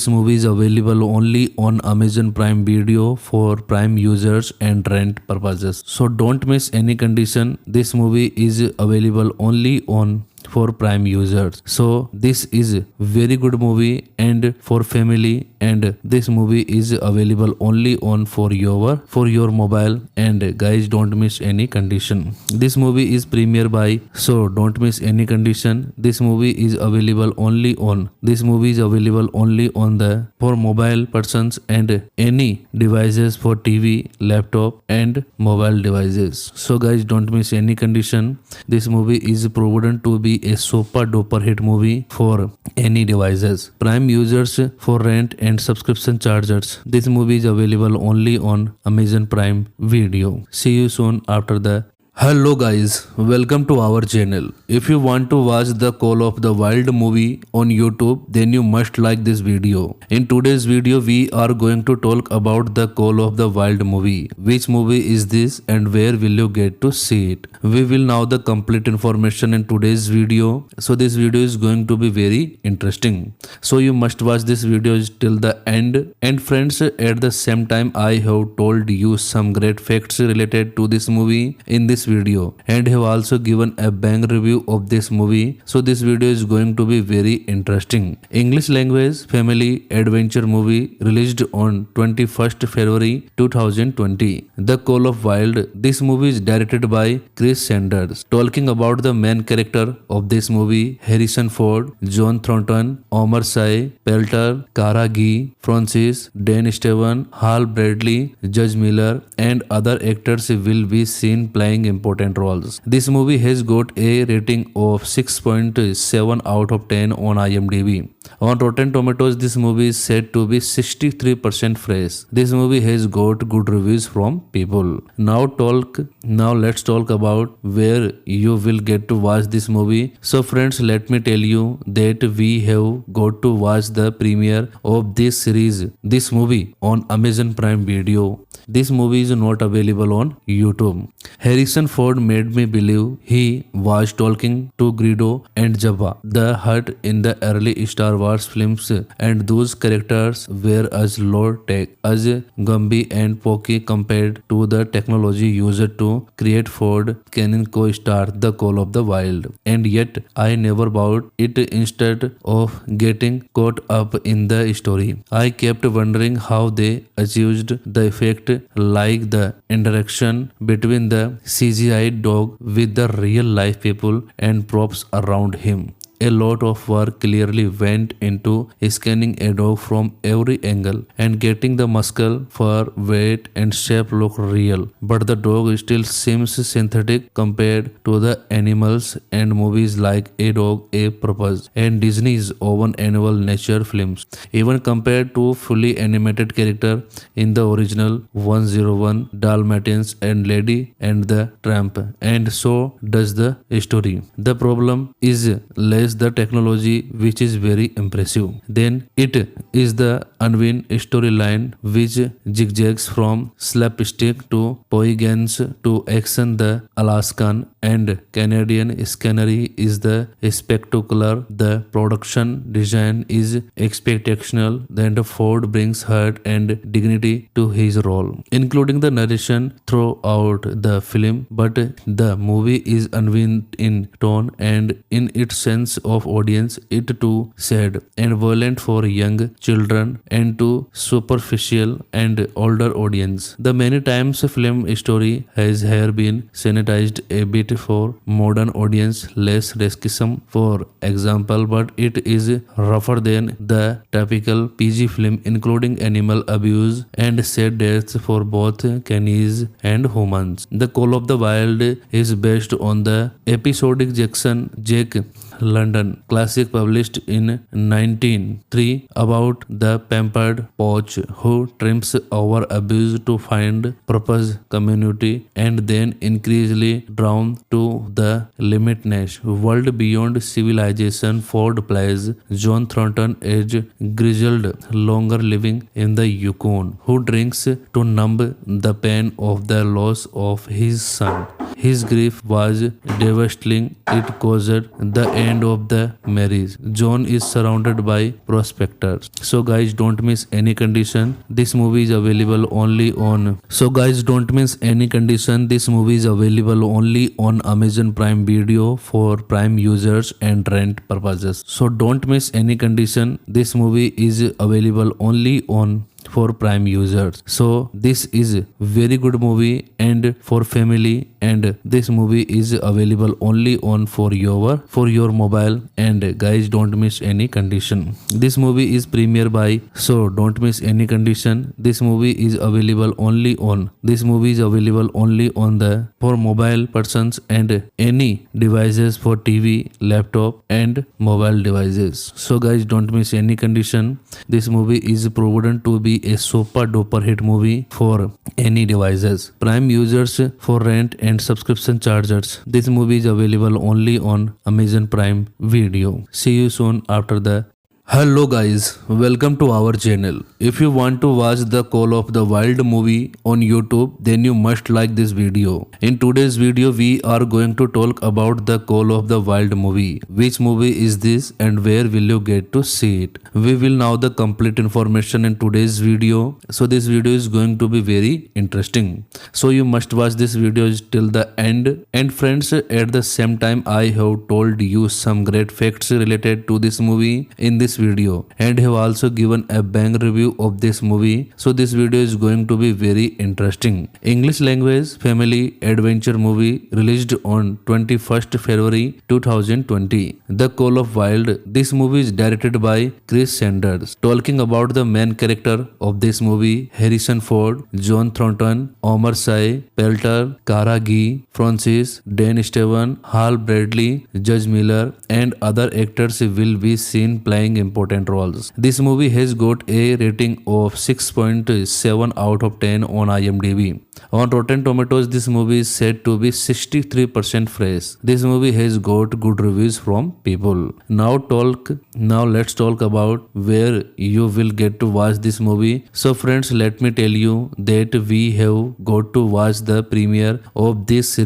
[SPEAKER 1] movie is available only on Amazon Prime Video for Prime users and rent purposes. So don't miss any condition. This movie is available only on for Prime users. So this is very good movie and for family, and this movie is available only on for your mobile. And guys, don't miss any condition. This movie is premiere by, so don't miss any condition. This movie is available only on the for mobile persons and any devices for TV, laptop and mobile devices. So guys, don't miss any condition. This movie is proven to be a super duper hit movie for any devices. Prime users for rent and subscription charges. This movie is available only on Amazon Prime Video. See you soon after the. Hello guys, welcome to our channel. If you want to watch the Call of the Wild movie on YouTube, then you must like this video. In today's video, we are going to talk about the Call of the Wild movie. Which movie is this and where will you get to see it? We will know the complete information in today's video. So this video is going to be very interesting. So you must watch this video till the end. And friends, at the same time, I have told you some great facts related to this movie in this video and have also given a bang review of this movie. So this video is going to be very interesting. English language family adventure movie released on 21st February 2020. The Call of Wild. This movie is directed by Chris Sanders. Talking about the main character of this movie, Harrison Ford, John Thornton, Omar Sy, Pelter, Cara Gee, Francis, Dan Steven, Hal Bradley, Judge Miller and other actors will be seen playing important roles. This movie has got a rating of 6.7 out of 10 on IMDb. On Rotten Tomatoes, this movie is said to be 63% fresh. This movie has got good reviews from people. Now let's talk about where you will get to watch this movie. So friends, let me tell you that we have got to watch the premiere of this movie on Amazon Prime Video. This movie is not available on YouTube. Harrison Harrison Ford made me believe he was talking to Greedo and Jabba the Hutt in the early Star Wars films, and those characters were as low tech, as Gumby and Pokey compared to the technology used to create Ford Cannon co-star The Call of the Wild. And yet I never bought it. Instead of getting caught up in the story, I kept wondering how they achieved the effect, like the interaction between the CGI dog with the real life people and props around him. A lot of work clearly went into scanning a dog from every angle and getting the muscle, fur, weight, and shape look real. But the dog still seems synthetic compared to the animals and movies like A Dog, A Purpose and Disney's own annual nature films. Even compared to fully animated character in the original 101 Dalmatians and Lady and the Tramp, and so does the story. The problem is less the technology, which is very impressive. Then it is the unwind storyline, which zigzags from slapstick to poignance to action. The Alaskan and Canadian scenery is the spectacular. The production design is spectacular. Then the Ford brings heart and dignity to his role, including the narration throughout the film. But the movie is unwind in tone and in its sense of audience. It too sad and violent for young children and too superficial and older audience. The many times film story has here been sanitized a bit for modern audience, less racism for example, but it is rougher than the typical PG film, including animal abuse and sad deaths for both canines and humans. The Call of the Wild is based on the episodic Jack London classic published in 1903 about the pampered poach who trims over abuse to find purpose, community, and then increasingly drawn to the limitless world beyond civilization. Ford plays John Thornton, age grizzled, longer living in the Yukon, who drinks to numb the pain of the loss of his son. His grief was devastating. It caused the end of the marriage. John is surrounded by prospectors. So guys, don't miss any condition. This movie is available only on. So guys, don't miss any condition. This movie is available only on Amazon Prime Video for Prime users and rent purposes. So don't miss any condition. This movie is available only on for Prime users. So this is very good movie and for family, and this movie is available only on for your mobile. And guys, don't miss any condition. This movie is premiere by, so don't miss any condition. This movie is available only on the for mobile persons and any devices for TV, laptop and mobile devices. So guys, don't miss any condition. This movie is proven to be a super duper hit movie for any devices. Prime users for rent and subscription chargers. This movie is available only on Amazon Prime Video. See you soon after the. Hello guys, welcome to our channel. If you want to watch the Call of the Wild movie on YouTube, then you must like this video. In today's video, we are going to talk about the Call of the Wild movie. Which movie is this and where will you get to see it? We will know the complete information in today's video. So this video is going to be very interesting. So you must watch this video till the end. And friends, at the same time, I have told you some great facts related to this movie in this video and have also given a bang review of this movie. So this video is going to be very interesting. English language family adventure movie released on 21st February 2020. The Call of Wild. This movie is directed by Chris Sanders. Talking about the main character of this movie, Harrison Ford, John Thornton, Omar Sy, Pelter, Cara Gee, Francis, Dan Steven, Hal Bradley, Judge Miller and other actors will be seen playing important roles. This movie has got a rating of 6.7 out of 10 on IMDb. On Rotten Tomatoes, this movie is said to be 63% fresh. This movie has got good reviews from people. Now let's talk about where you will get to watch this movie. So friends, let me tell you that we have got to watch the premiere of this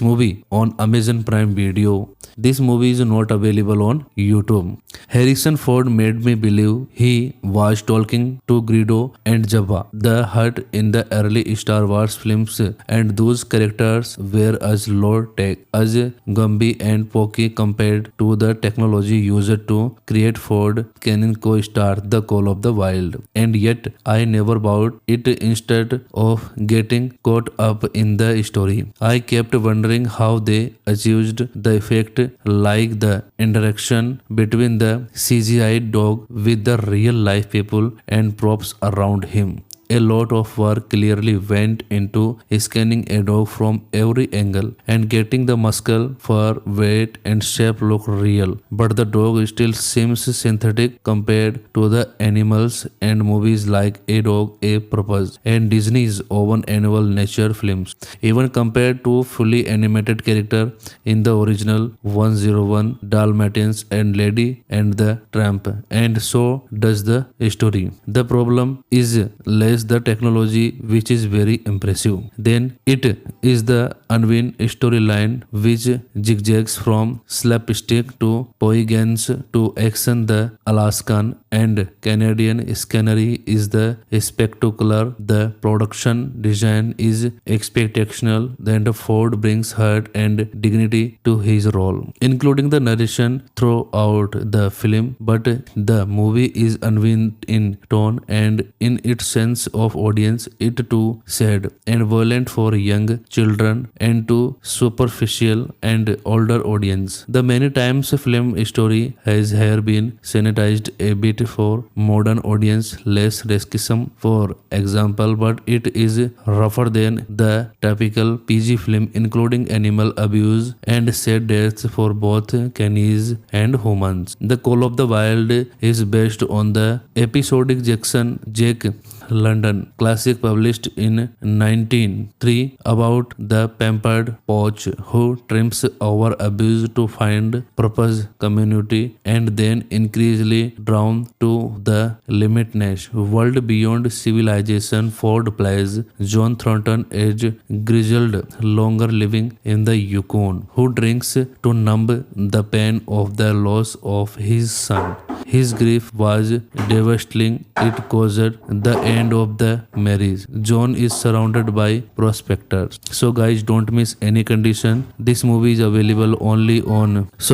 [SPEAKER 1] movie on Amazon Prime Video. This movie is not available on YouTube. Harrison Ford made me believe he was talking to Greedo and Jabba the Hutt in the early Star Wars films, and those characters were as low tech as Gumby and Pokey compared to the technology used to create Ford Cannon co-star The Call of the Wild. And yet I never bought it. Instead of getting caught up in the story, I kept wondering how they achieved the effect, like the interaction between the CGI dog with the real life people and props around him. A lot of work clearly went into scanning a dog from every angle and getting the muscle, fur, weight and shape look real. But the dog still seems synthetic compared to the animals and movies like A Dog, A Purpose and Disney's own annual nature films. Even compared to fully animated character in the original 101 Dalmatians and Lady and the Tramp, and so does the story. The problem is less the technology, which is very impressive. Then it is the unwound storyline which zigzags from slapstick to poignance to action. The Alaskan and Canadian scenery is the spectacular. The production design is spectacular. Then the Ford brings heart and dignity to his role, including the narration throughout the film. But the movie is unwound in tone and in its sense of audience. It too sad and violent for young children and too superficial and older audience. The many times film story has here been sanitized a bit for modern audience, less racism for example, but it is rougher than the typical PG film, including animal abuse and sad deaths for both canis and humans. The Call of the Wild is based on the episodic Jack London classic published in 1903 about the pampered poach who trims over abuse to find purpose, community, and then increasingly drawn to the limitless world beyond civilization. Ford plays John Thornton, age grizzled, longer living in the Yukon, who drinks to numb the pain of the loss of his son. His grief was devastating. It caused the end of the marriage. John is surrounded by prospectors. So guys, don't miss any condition. This movie is available only on This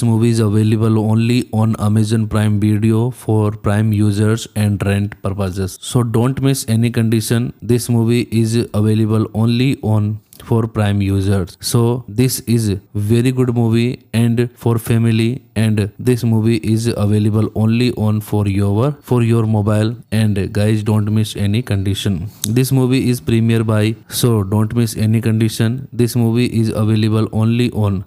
[SPEAKER 1] movie is available only on Amazon Prime Video for Prime users and rent purposes. So don't miss any condition. This movie is available only on for Prime users. So this is very good movie and for family, and this movie is available only on for your mobile. And guys, don't miss any condition. This movie is premiere by, so don't miss any condition. This movie is available only on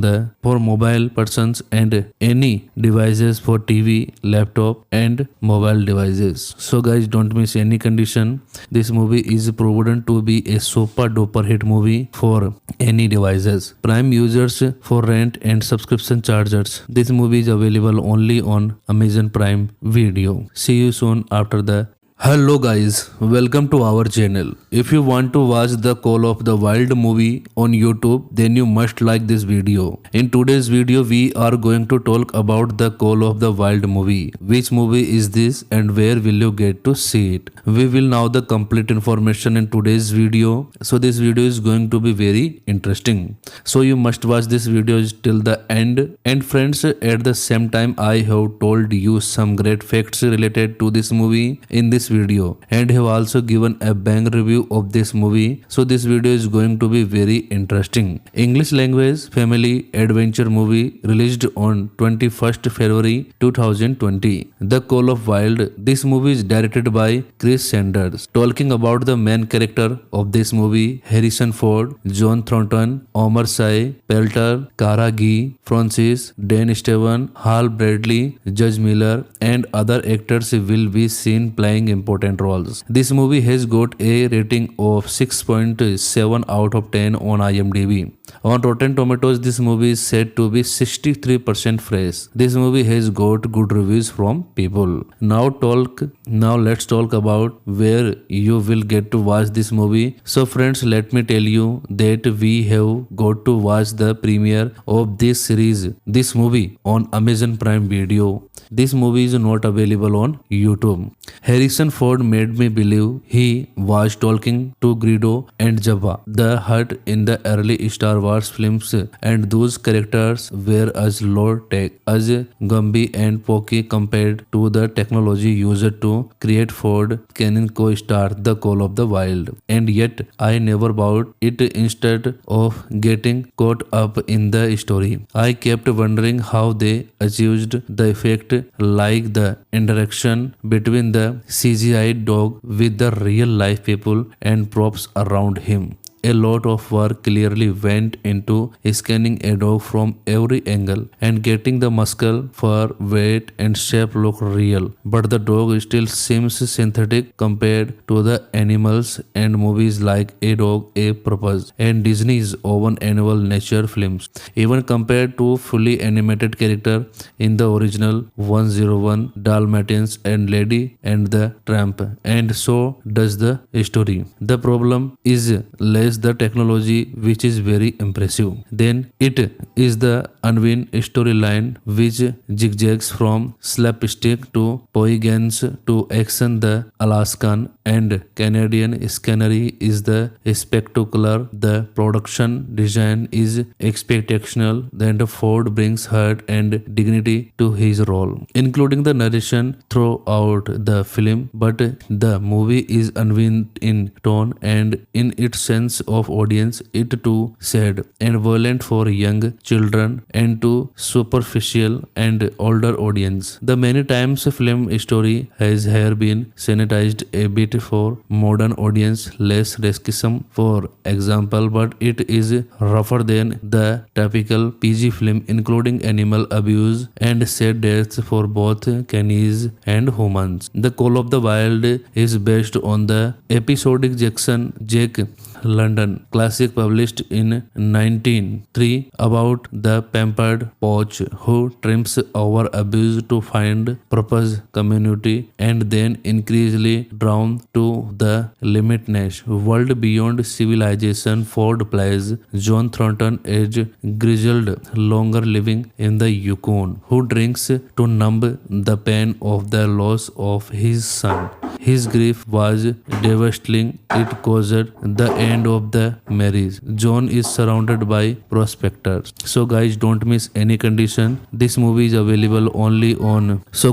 [SPEAKER 1] the for mobile persons and any devices for TV, laptop and mobile devices. So guys, don't miss any condition. This movie is proven to be a super duper hit movie for any devices. Prime users for rent and subscription chargers. This movie is available only on Amazon Prime Video. See you soon after the Hello guys, welcome to our channel. If you want to watch the Call of the Wild movie on YouTube, then you must like this video. In today's video, we are going to talk about the Call of the Wild movie. Which movie is this and where will you get to see it? We will know the complete information in today's video. So this video is going to be very interesting. So you must watch this video till the end. And friends, at the same time, I have told you some great facts related to this movie. In this video and have also given a bang review of this movie. So this video is going to be very interesting. English language family adventure movie released on 21st February 2020. The Call of Wild. This movie is directed by Chris Sanders. Talking about the main character of this movie, Harrison Ford, John Thornton, Omar Sy, Pelter, Cara Gee, Francis, Dan Steven, Hal Bradley, Judge Miller, and other actors will be seen playing important roles. This movie has got a rating of 6.7 out of 10 on IMDb. On Rotten Tomatoes, this movie is said to be 63% fresh. This movie has got good reviews from people. Now let's talk about where you will get to watch this movie. So friends, let me tell you that we have got to watch the premiere of this series, this movie, on Amazon Prime Video. This movie is not available on YouTube. Harrison Ford made me believe he was talking to Greedo and Jabba the Hutt in the early Star Wars films, and those characters were as low tech as Gumby and Pokey compared to the technology used to create Ford Cannon co-star The Call of the Wild. And yet I never bought it. Instead of getting caught up in the story, I kept wondering how they achieved the effect, like the interaction between the CGI dog with the real life people and props around him. A lot of work clearly went into scanning a dog from every angle and getting the muscle, fur, weight and shape look real. But the dog still seems synthetic compared to the animals and movies like A Dog, A Purpose and Disney's own annual nature films. Even compared to fully animated character in the original 101 Dalmatians and Lady and the Tramp, and so does the story. The problem is less the technology, which is very impressive. Then it is the unwound storyline which zigzags from slapstick to poignance to action. The Alaskan and Canadian scenery is the spectacular. The production design is exceptional. Then Ford brings heart and dignity to his role, including the narration throughout the film. But the movie is unwound in tone and in its sense of audience. It too sad and violent for young children and too superficial and older audience. The many times film story has here been sanitized a bit for modern audience, less racism for example, but it is rougher than the typical PG film, including animal abuse and sad deaths for both canis and humans. The Call of the Wild is based on the episodic Jack London classic published in 1903 about the pampered poach who trims over abuse to find purpose, community, and then increasingly drawn to the limitless world beyond civilization. Ford plays John Thornton, age grizzled, longer living in the Yukon, who drinks to numb the pain of the loss of his son. His grief was devastating. It caused the end of the marriage. John is surrounded by prospectors. So guys, don't miss any condition. This movie is available only on. This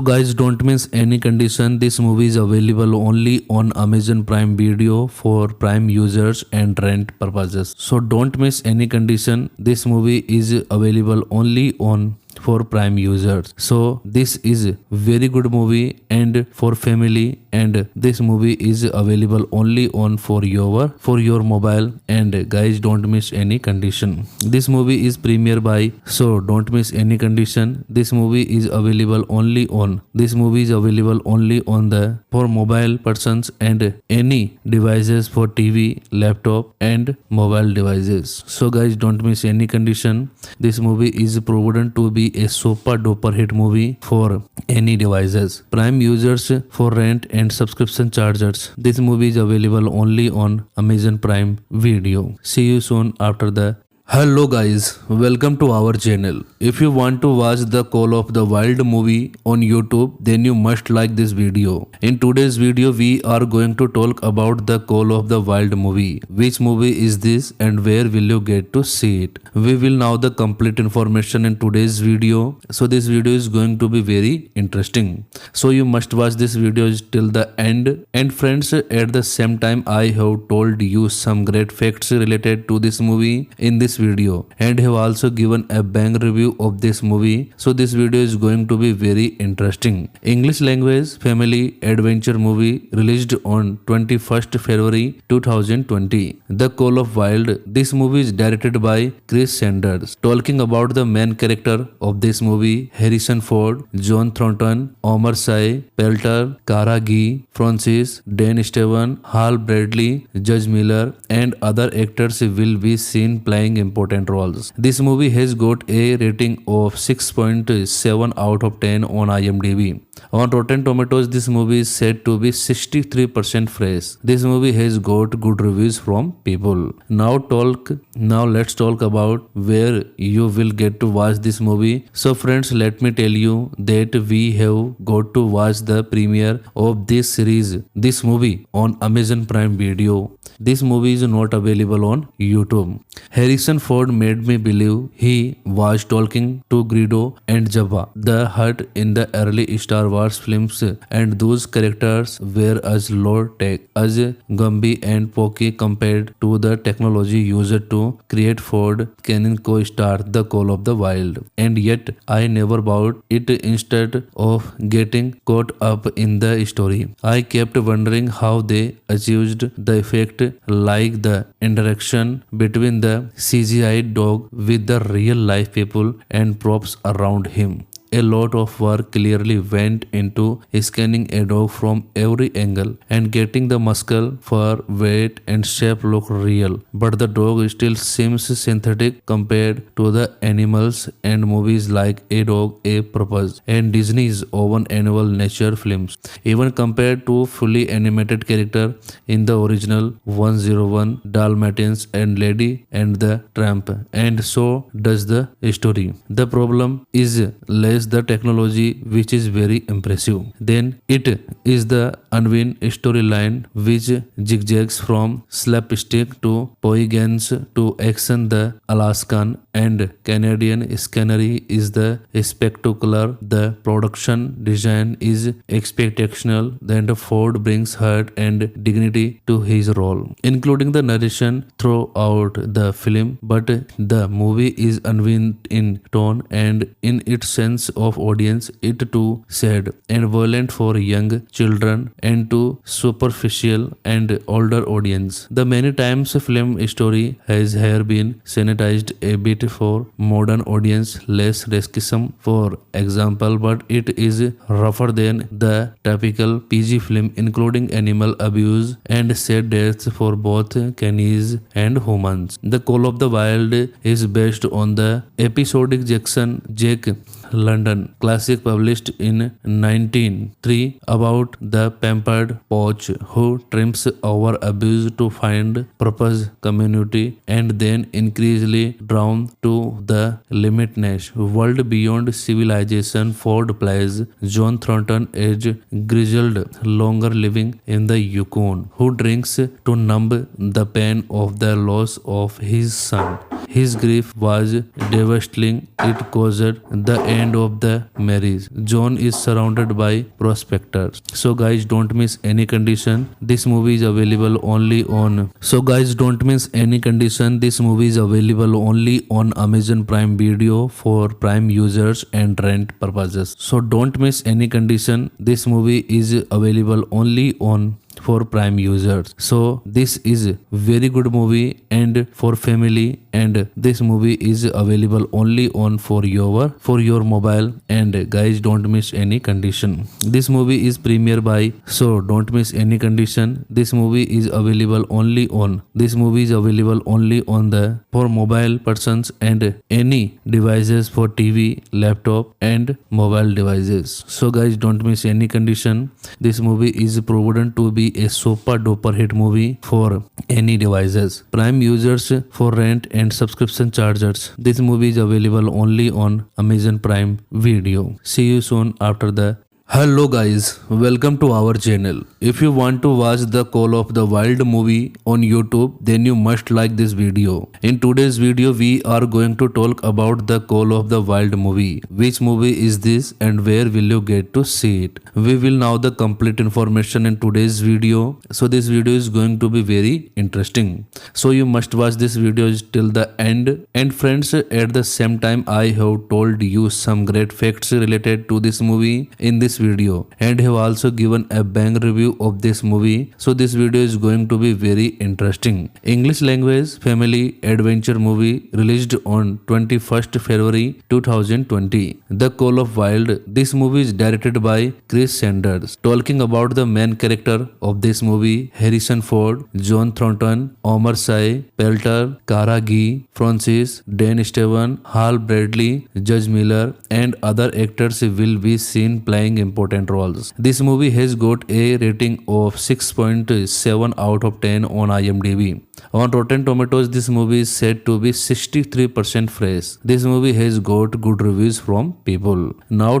[SPEAKER 1] movie is available only on Amazon Prime Video for Prime users and rent purposes. So don't miss any condition. This movie is available only on for Prime users. So this is very good movie and for family, and this movie is available only on for your mobile. And guys, don't miss any condition. This movie is premiere by, so don't miss any condition. This movie is available only on the for mobile persons and any devices for TV, laptop and mobile devices. So guys, don't miss any condition. This movie is proven to be a super duper hit movie for any devices. Prime users for rent and subscription chargers. This movie is available only on Amazon Prime Video. See you soon after the Hello guys, welcome to our channel. If you want to watch the Call of the Wild movie on YouTube, then you must like this video. In today's video, we are going to talk about the Call of the Wild movie. Which movie is this and where will you get to see it? We will know the complete information in today's video. So this video is going to be very interesting. So you must watch this video till the end. And friends, at the same time, I have told you some great facts related to this movie in this video and have also given a bang review of this movie. So this video is going to be very interesting. English language family adventure movie released on 21st February 2020. The Call of Wild. This movie is directed by Chris Sanders. Talking about the main character of this movie, Harrison Ford, John Thornton, Omar Sy, Pelter, Cara Gee, Francis, Dan Steven, Hal Bradley, Judge Miller and other actors will be seen playing important roles. This movie has got a rating of 6.7 out of 10 on IMDb. On Rotten Tomatoes, this movie is said to be 63% fresh. This movie has got good reviews from people. Now let's talk about where you will get to watch this movie. So friends, let me tell you that we have got to watch the premiere of this series, this movie on Amazon Prime Video. This movie is not available on YouTube. Harrison Ford made me believe he was talking to Greedo and Jabba the Hutt in the early Star Wars films, and those characters were as low tech as Gumby and Pokey compared to the technology used to create Ford can co-star The Call of the Wild. And yet I never bought it. Instead of getting caught up in the story, I kept wondering how they achieved the effect, like the interaction between the CGI dog with the real life people and props around him. A lot of work clearly went into scanning a dog from every angle and getting the muscle, fur, weight and shape look real. But the dog still seems synthetic compared to the animals and movies like A Dog, A Purpose and Disney's own annual nature films. Even compared to fully animated character in the original 101 Dalmatians and Lady and the Tramp, and so does the story. The problem is less the technology, which is very impressive. Then it is the unwound storyline which zigzags from slapstick to poignance to action. The Alaskan and Canadian scenery is the spectacular. The production design is exceptional. Then Ford brings heart and dignity to his role, including the narration throughout the film. But the movie is unwound in tone and in its sense of audience. It too sad and violent for young children and too superficial and older audience. The many times film story has here been sanitized a bit for modern audience, less racism for example, but it is rougher than the typical PG film, including animal abuse and sad deaths for both canis and humans. The Call of the Wild is based on the episodic Jack London classic published in 1903 about the pampered poach who trims over abuse to find purpose, community, and then increasingly drawn to the limitless world beyond civilization. Ford plays John Thornton, age grizzled, longer living in the Yukon, who drinks to numb the pain of the loss of his son. His grief was devastating. It caused the end of the marriage. John is surrounded by prospectors. So guys, don't miss any condition. This movie is available only on. So guys, don't miss any condition. This movie is available only on Amazon Prime Video for Prime users and rent purposes. So don't miss any condition. This movie is available only on for Prime users. So this is very good movie and for family, and this movie is available only on for your mobile. And guys, don't miss any condition. This movie is premiere by, so don't miss any condition. This movie is available only on the for mobile persons and any devices for TV, laptop and mobile devices. So guys, don't miss any condition. This movie is proven to be be a super duper hit movie for any devices. Prime users for rent and subscription chargers. This movie is available only on Amazon Prime Video. See you soon after the. Hello guys, welcome to our channel. If you want to watch the Call of the Wild movie on YouTube, then you must like this video. In today's video, we are going to talk about the Call of the Wild movie. Which movie is this and where will you get to see it? We will know the complete information in today's video. So this video is going to be very interesting. So you must watch this video till the end. And friends, at the same time, I have told you some great facts related to this movie in this video and have also given a bang review of this movie. So this video is going to be very interesting. English language family adventure movie released on 21st February 2020. The Call of Wild. This movie is directed by Chris Sanders. Talking about the main character of this movie, Harrison Ford, John Thornton, Omar Sy, Pelter, Cara Gee, Francis, Dan Steven, Hal Bradley, Judge Miller and other actors will be seen playing important roles. This movie has got a rating of 6.7 out of 10 on IMDb. On Rotten Tomatoes, this movie is said to be 63% fresh. This movie has got good reviews from people. Now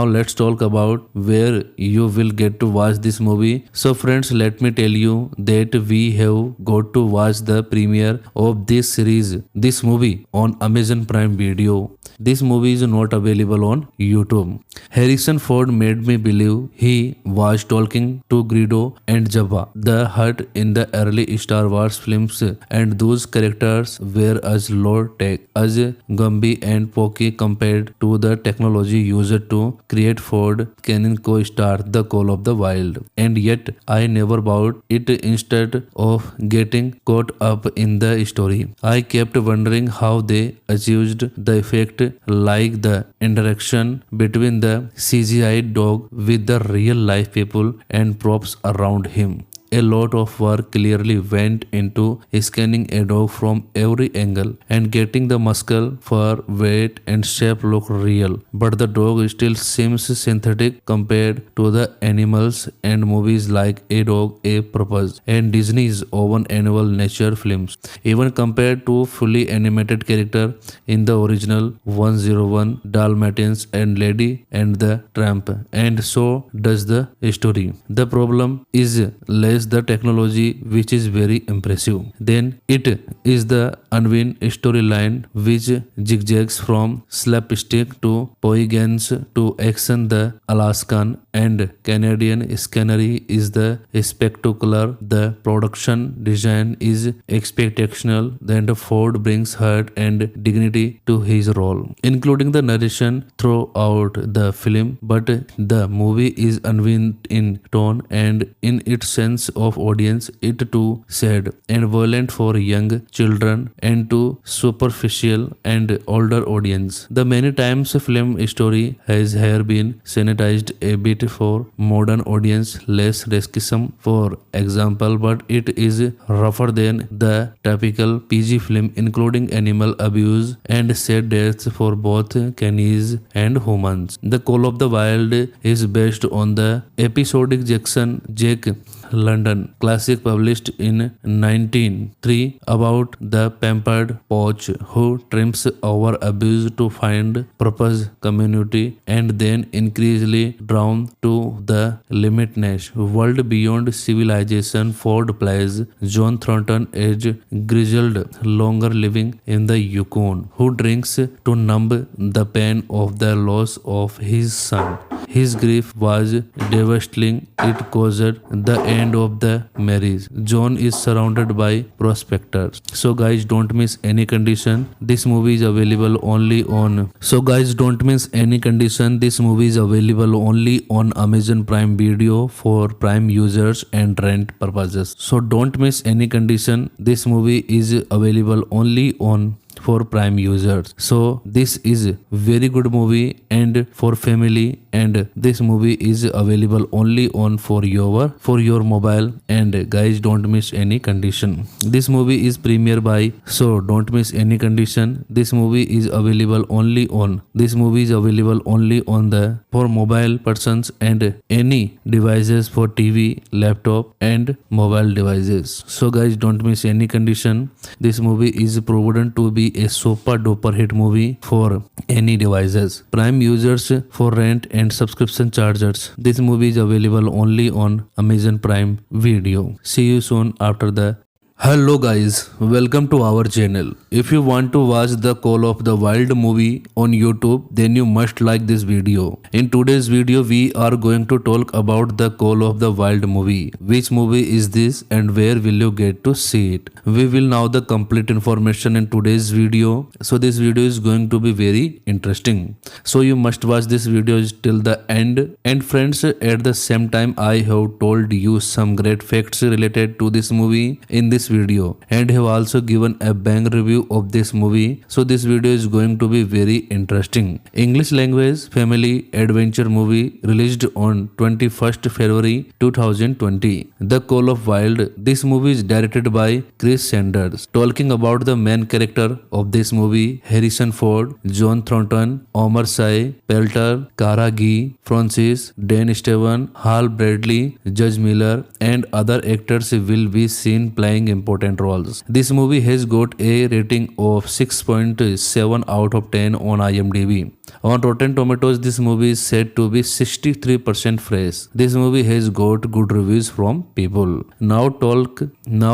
[SPEAKER 1] let's talk about where you will get to watch this movie. So friends, let me tell you that we have got to watch the premiere of this series, this movie on Amazon Prime Video. This movie is not available on YouTube. Harrison Ford made me believe he was talking to Greedo and Jabba the Hutt in the early Star Wars films, and those characters were as low tech as Gumby and Pokey compared to the technology used to create Ford can co-star The Call of the Wild. And yet I never bought it. Instead of getting caught up in the story, I kept wondering how they achieved the effect, like the interaction between the CGI dog with the real life people and props around him. A lot of work clearly went into scanning a dog from every angle and getting the muscle, fur, weight and shape look real. But the dog still seems synthetic compared to the animals and movies like A Dog, A Purpose and Disney's own annual nature films. Even compared to fully animated character in the original 101 Dalmatians and Lady and the Tramp. And so does the story. The problem is less the technology, which is very impressive. Then it is the unwind storyline which zigzags from slapstick to poignance to action. The Alaskan and Canadian scenery is the spectacular. The production design is exceptional. Then Ford brings heart and dignity to his role, including the narration throughout the film. But the movie is unwind in tone and in its sense of audience. It too sad and violent for young children and too superficial and older audience. The many times film story has here been sanitized a bit for modern audience, less racism for example, but it is rougher than the typical PG film, including animal abuse and sad deaths for both canis and humans. The Call of the Wild is based on the episodic Jack London classic published in 1903 about the pampered poach who trims over abuse to find purpose, community, and then increasingly drawn to the limitless world beyond civilization. Ford plays John Thornton, age grizzled, longer living in the Yukon, who drinks to numb the pain of the loss of his son. His grief was devastating. It caused the end of the marriage. John is surrounded by prospectors. So guys, don't miss any condition. This movie is available only on. This movie is available only on Amazon Prime Video for Prime users and rent purposes. So don't miss any condition. This movie is available only on for Prime users. So this is very good movie and for family and this movie is available only on for your mobile. And guys, don't miss any condition. This movie is premiere by, so don't miss any condition. This movie is available only on the for mobile persons and any devices for TV, laptop and mobile devices. So guys, don't miss any condition. This movie is proven to be a super duper hit movie for any devices. Prime users for rent and subscription chargers. This movie is available only on Amazon Prime Video. See you soon after the. Hello guys, welcome to our channel. If you want to watch the Call of the Wild movie on YouTube, then you must like this video. In today's video, we are going to talk about the Call of the Wild movie. Which movie is this and where will you get to see it? We will know the complete information in today's video. So this video is going to be very interesting. So you must watch this video till the end. And friends, at the same time, I have told you some great facts related to this movie in this video and have also given a bang review of this movie. So this video is going to be very interesting. English language family adventure movie released on 21st February 2020. The Call of Wild. This movie is directed by Chris Sanders. Talking about the main character of this movie, Harrison Ford, John Thornton, Omar Sy, Pelter, Cara Gee, Francis, Dan Steven, Hal Bradley, Judge Miller and other actors will be seen playing important roles. This movie has got a rating of 6.7 out of 10 on IMDb. On Rotten Tomatoes, this movie is said to be 63% fresh. This movie has got good reviews from people. Now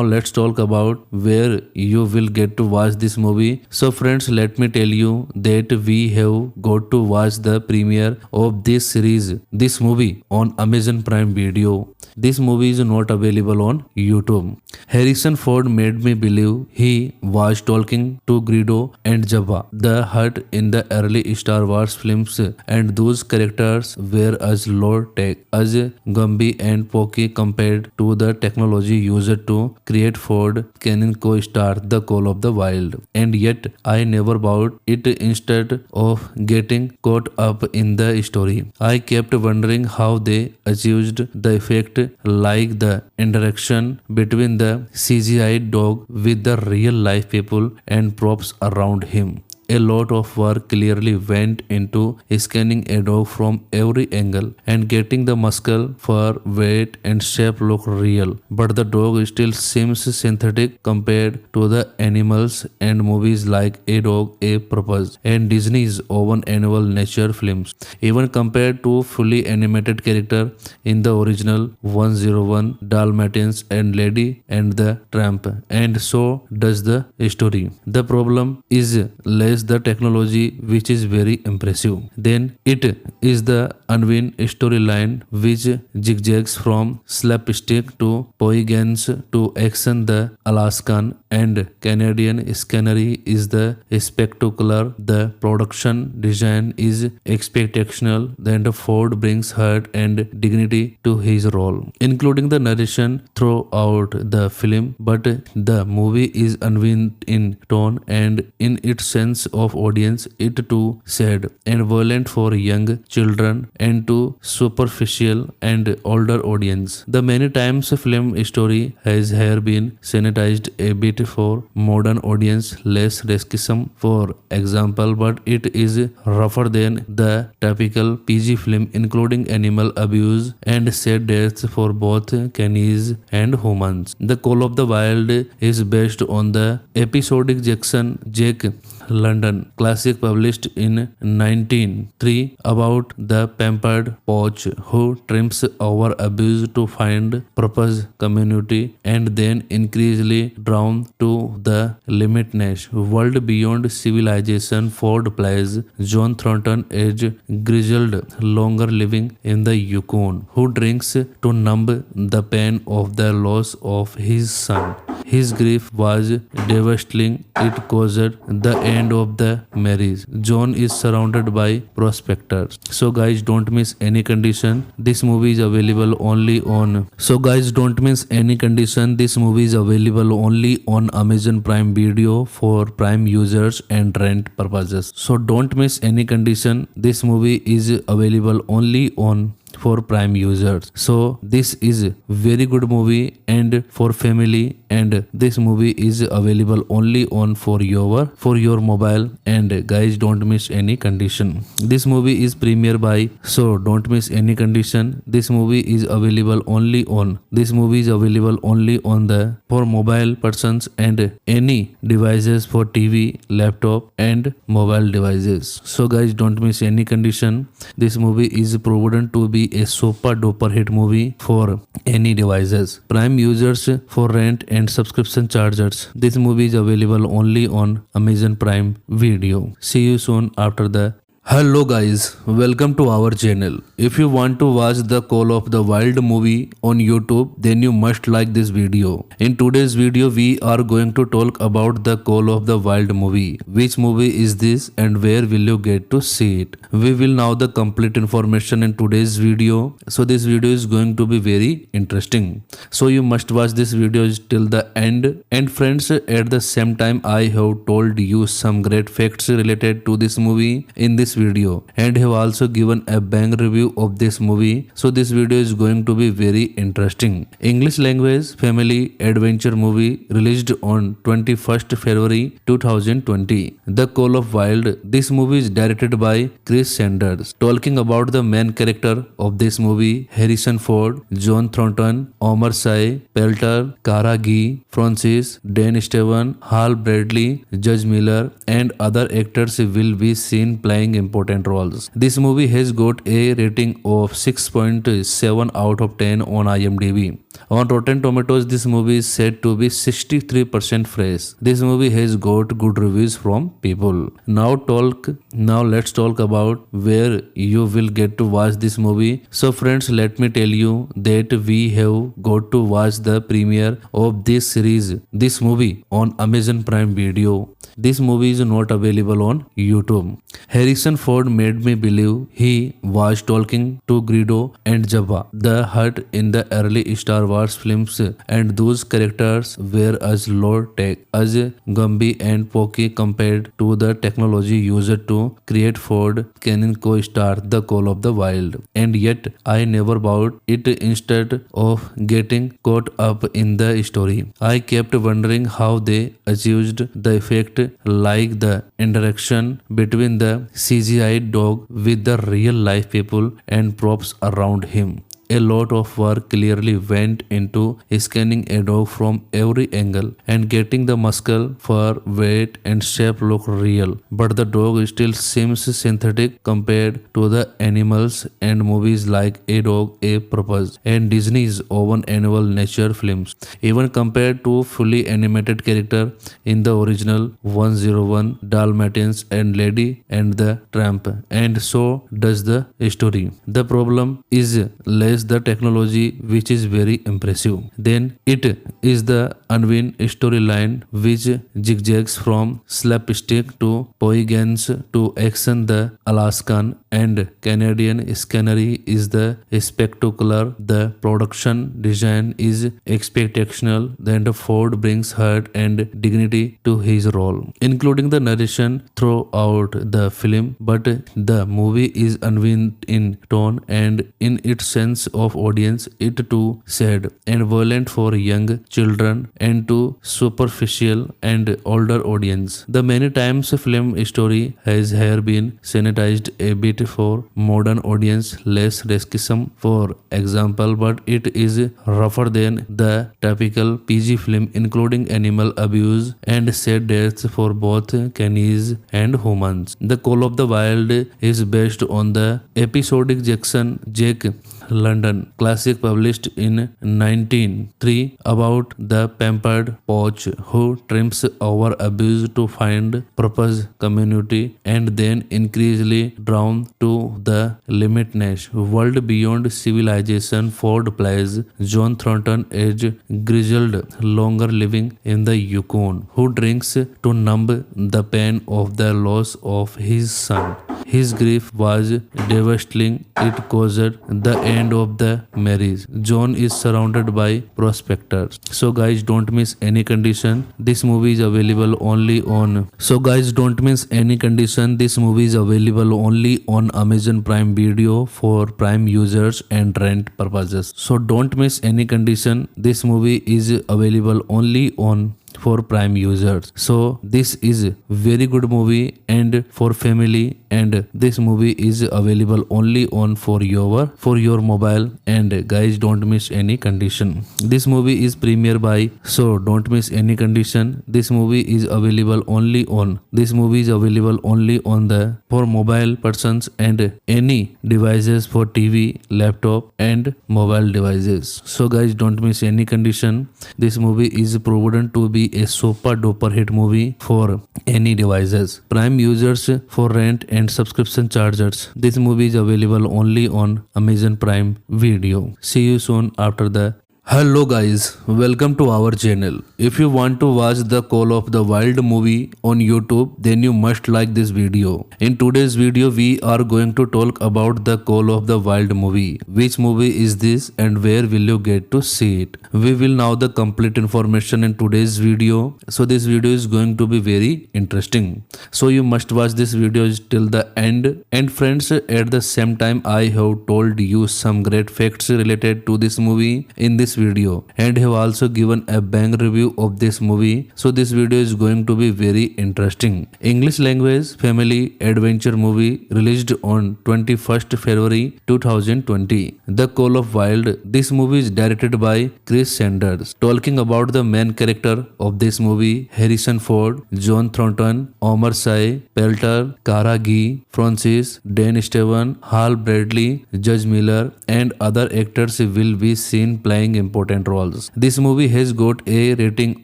[SPEAKER 1] let's talk about where you will get to watch this movie. So friends, let me tell you that we have got to watch the premiere of this movie on Amazon Prime Video. This movie is not available on YouTube. Harrison Ford made me believe he was talking to Greedo and Jabba the Hutt in the early Star Wars films, and those characters were as low tech, as Gumby and Pokey compared to the technology used to create Ford Cannon co-star The Call of the Wild. And yet I never bought it. Instead of getting caught up in the story, I kept wondering how they achieved the effect, like the interaction between the CGI dog with the real life people and props around him. A lot of work clearly went into scanning a dog from every angle and getting the muscle, fur, weight and shape look real. But the dog still seems synthetic compared to the animals and movies like A Dog, A Purpose and Disney's own annual nature films. Even compared to fully animated character in the original 101 Dalmatians and Lady and the Tramp. And so does the story. The problem is less the technology, which is very impressive. Then it is the unwind storyline which zigzags from slapstick to poignance to action. The Alaskan and Canadian scenery is the spectacular. The production design is exceptional. Then Ford brings heart and dignity to his role, including the narration throughout the film. But the movie is unwind in tone and in its sense of audience. It too sad and violent for young children and too superficial and older audience. The many times film story has here been sanitized a bit for modern audience, less racism for example, but it is rougher than the typical PG film, including animal abuse and sad deaths for both canis and humans. The Call of the Wild is based on the episodic Jack London classic published in 1903 about the pampered poach who triumphs over abuse to find purpose, community, and then increasingly drawn to the limitless world beyond civilization. Ford plays John Thornton, age grizzled, longer living in the Yukon, who drinks to numb the pain of the loss of his son. His grief was devastating. It caused the end of the marriage. John is surrounded by prospectors. So guys, don't miss any condition. This movie is available only on. So guys, don't miss any condition. This movie is available only on Amazon Prime Video for Prime users and rent purposes. So don't miss any condition. This movie is available only on for Prime users. So this is very good movie and for family, and this movie is available only on for your mobile. And guys, don't miss any condition. This movie is premiere by, so don't miss any condition. This movie is available only on the for mobile persons and any devices for TV, laptop and mobile devices. So guys, don't miss any condition. This movie is proven to be a super duper hit movie for any devices. Prime users for rent and subscription chargers. This movie is available only on Amazon Prime Video. See you soon after the. Hello guys, welcome to our channel. If you want to watch the Call of the Wild movie on YouTube, then you must like this video. In today's video, we are going to talk about the Call of the Wild movie. Which movie is this and where will you get to see it? We will know the complete information in today's video. So this video is going to be very interesting. So you must watch this video till the end. And friends, at the same time, I have told you some great facts related to this movie in this video and have also given a bang review of this movie. So this video is going to be very interesting. English language family adventure movie released on 21st February 2020. The Call of Wild. This movie is directed by Chris Sanders. Talking about the main character of this movie, Harrison Ford, John Thornton, Omar Sy, Pelter, Cara Gee, Francis, Dan Steven, Hal Bradley, Judge Miller and other actors will be seen playing important roles. This movie has got a rating of 6.7 out of 10 on IMDb. On Rotten Tomatoes, this movie is said to be 63% fresh. This movie has got good reviews from people. Now let's talk about where you will get to watch this movie. So friends, let me tell you that we have got to watch the premiere of this series, this movie on Amazon Prime Video. This movie is not available on YouTube. Harrison Ford made me believe he was talking to Greedo and Jabba the Hutt in the early Star Wars films, and those characters were as low tech as Gumby and Pokey compared to the technology used to create Ford Canon co-star The Call of the Wild. And yet I never bought it. Instead of getting caught up in the story, I kept wondering how they achieved the effect, like the interaction between the CGI dog with the real life people and props around him. A lot of work clearly went into scanning a dog from every angle and getting the muscle, fur, weight and shape look real. But the dog still seems synthetic compared to the animals and movies like A Dog, A Purpose and Disney's own annual nature films. Even compared to fully animated character in the original 101 Dalmatians and Lady and the Tramp, and so does the story. The problem is less the technology, which is very impressive. Then it is the unwind storyline which zigzags from slapstick to poignance to action. The Alaskan and Canadian scenery is the spectacular. The production design is spectacular. Then Ford brings heart and dignity to his role, including the narration throughout the film. But the movie is unwind in tone and in its sense of audience. It too sad and violent for young children and too superficial and older audience. The many times film story has here been sanitized a bit for modern audience, less racism for example, but it is rougher than the typical PG film, including animal abuse and sad deaths for both canis and humans. The Call of the Wild is based on the episodic Jack London. Classic published in 1903 about the pampered poach who trims over abuse to find purpose, community, and then increasingly drawn to the limitless world beyond civilization. Ford plays John Thornton, aged grizzled, longer living in the Yukon, who drinks to numb the pain of the loss of his son. His grief was devastating. It caused the end of the marriage. John is surrounded by prospectors. So guys, don't miss any condition. This movie is available only on. So guys, don't miss any condition. This movie is available only on Amazon Prime Video for Prime users and rent purposes. So don't miss any condition. This movie is available only on for Prime users. So this is very good movie and for family, and this movie is available only on for your mobile. And guys, don't miss any condition. This movie is premiere by, so don't miss any condition. This movie is available only on the for mobile persons and any devices for TV, laptop and mobile devices. So guys, don't miss any condition. This movie is proven to be a super duper hit movie for any devices. Prime users for rent and subscription chargers. This movie is available only on Amazon Prime Video. See you soon after the. Hello guys, welcome to our channel. If you want to watch the Call of the Wild movie on YouTube, then you must like this video. In today's video, we are going to talk about the Call of the Wild movie. Which movie is this and where will you get to see it? We will know the complete information in today's video. So this video is going to be very interesting. So you must watch this video till the end. And friends, at the same time, I have told you some great facts related to this movie in this video and have also given a bang review of this movie. So this video is going to be very interesting. English language family adventure movie released on 21st February 2020. The Call of Wild. This movie is directed by Chris Sanders. Talking about the main character of this movie, Harrison Ford, John Thornton, Omar Sy, Pelter, Cara Gee, Francis, Dan Steven, Hal Bradley, Judge Miller and other actors will be seen playing important roles. This movie has got a rating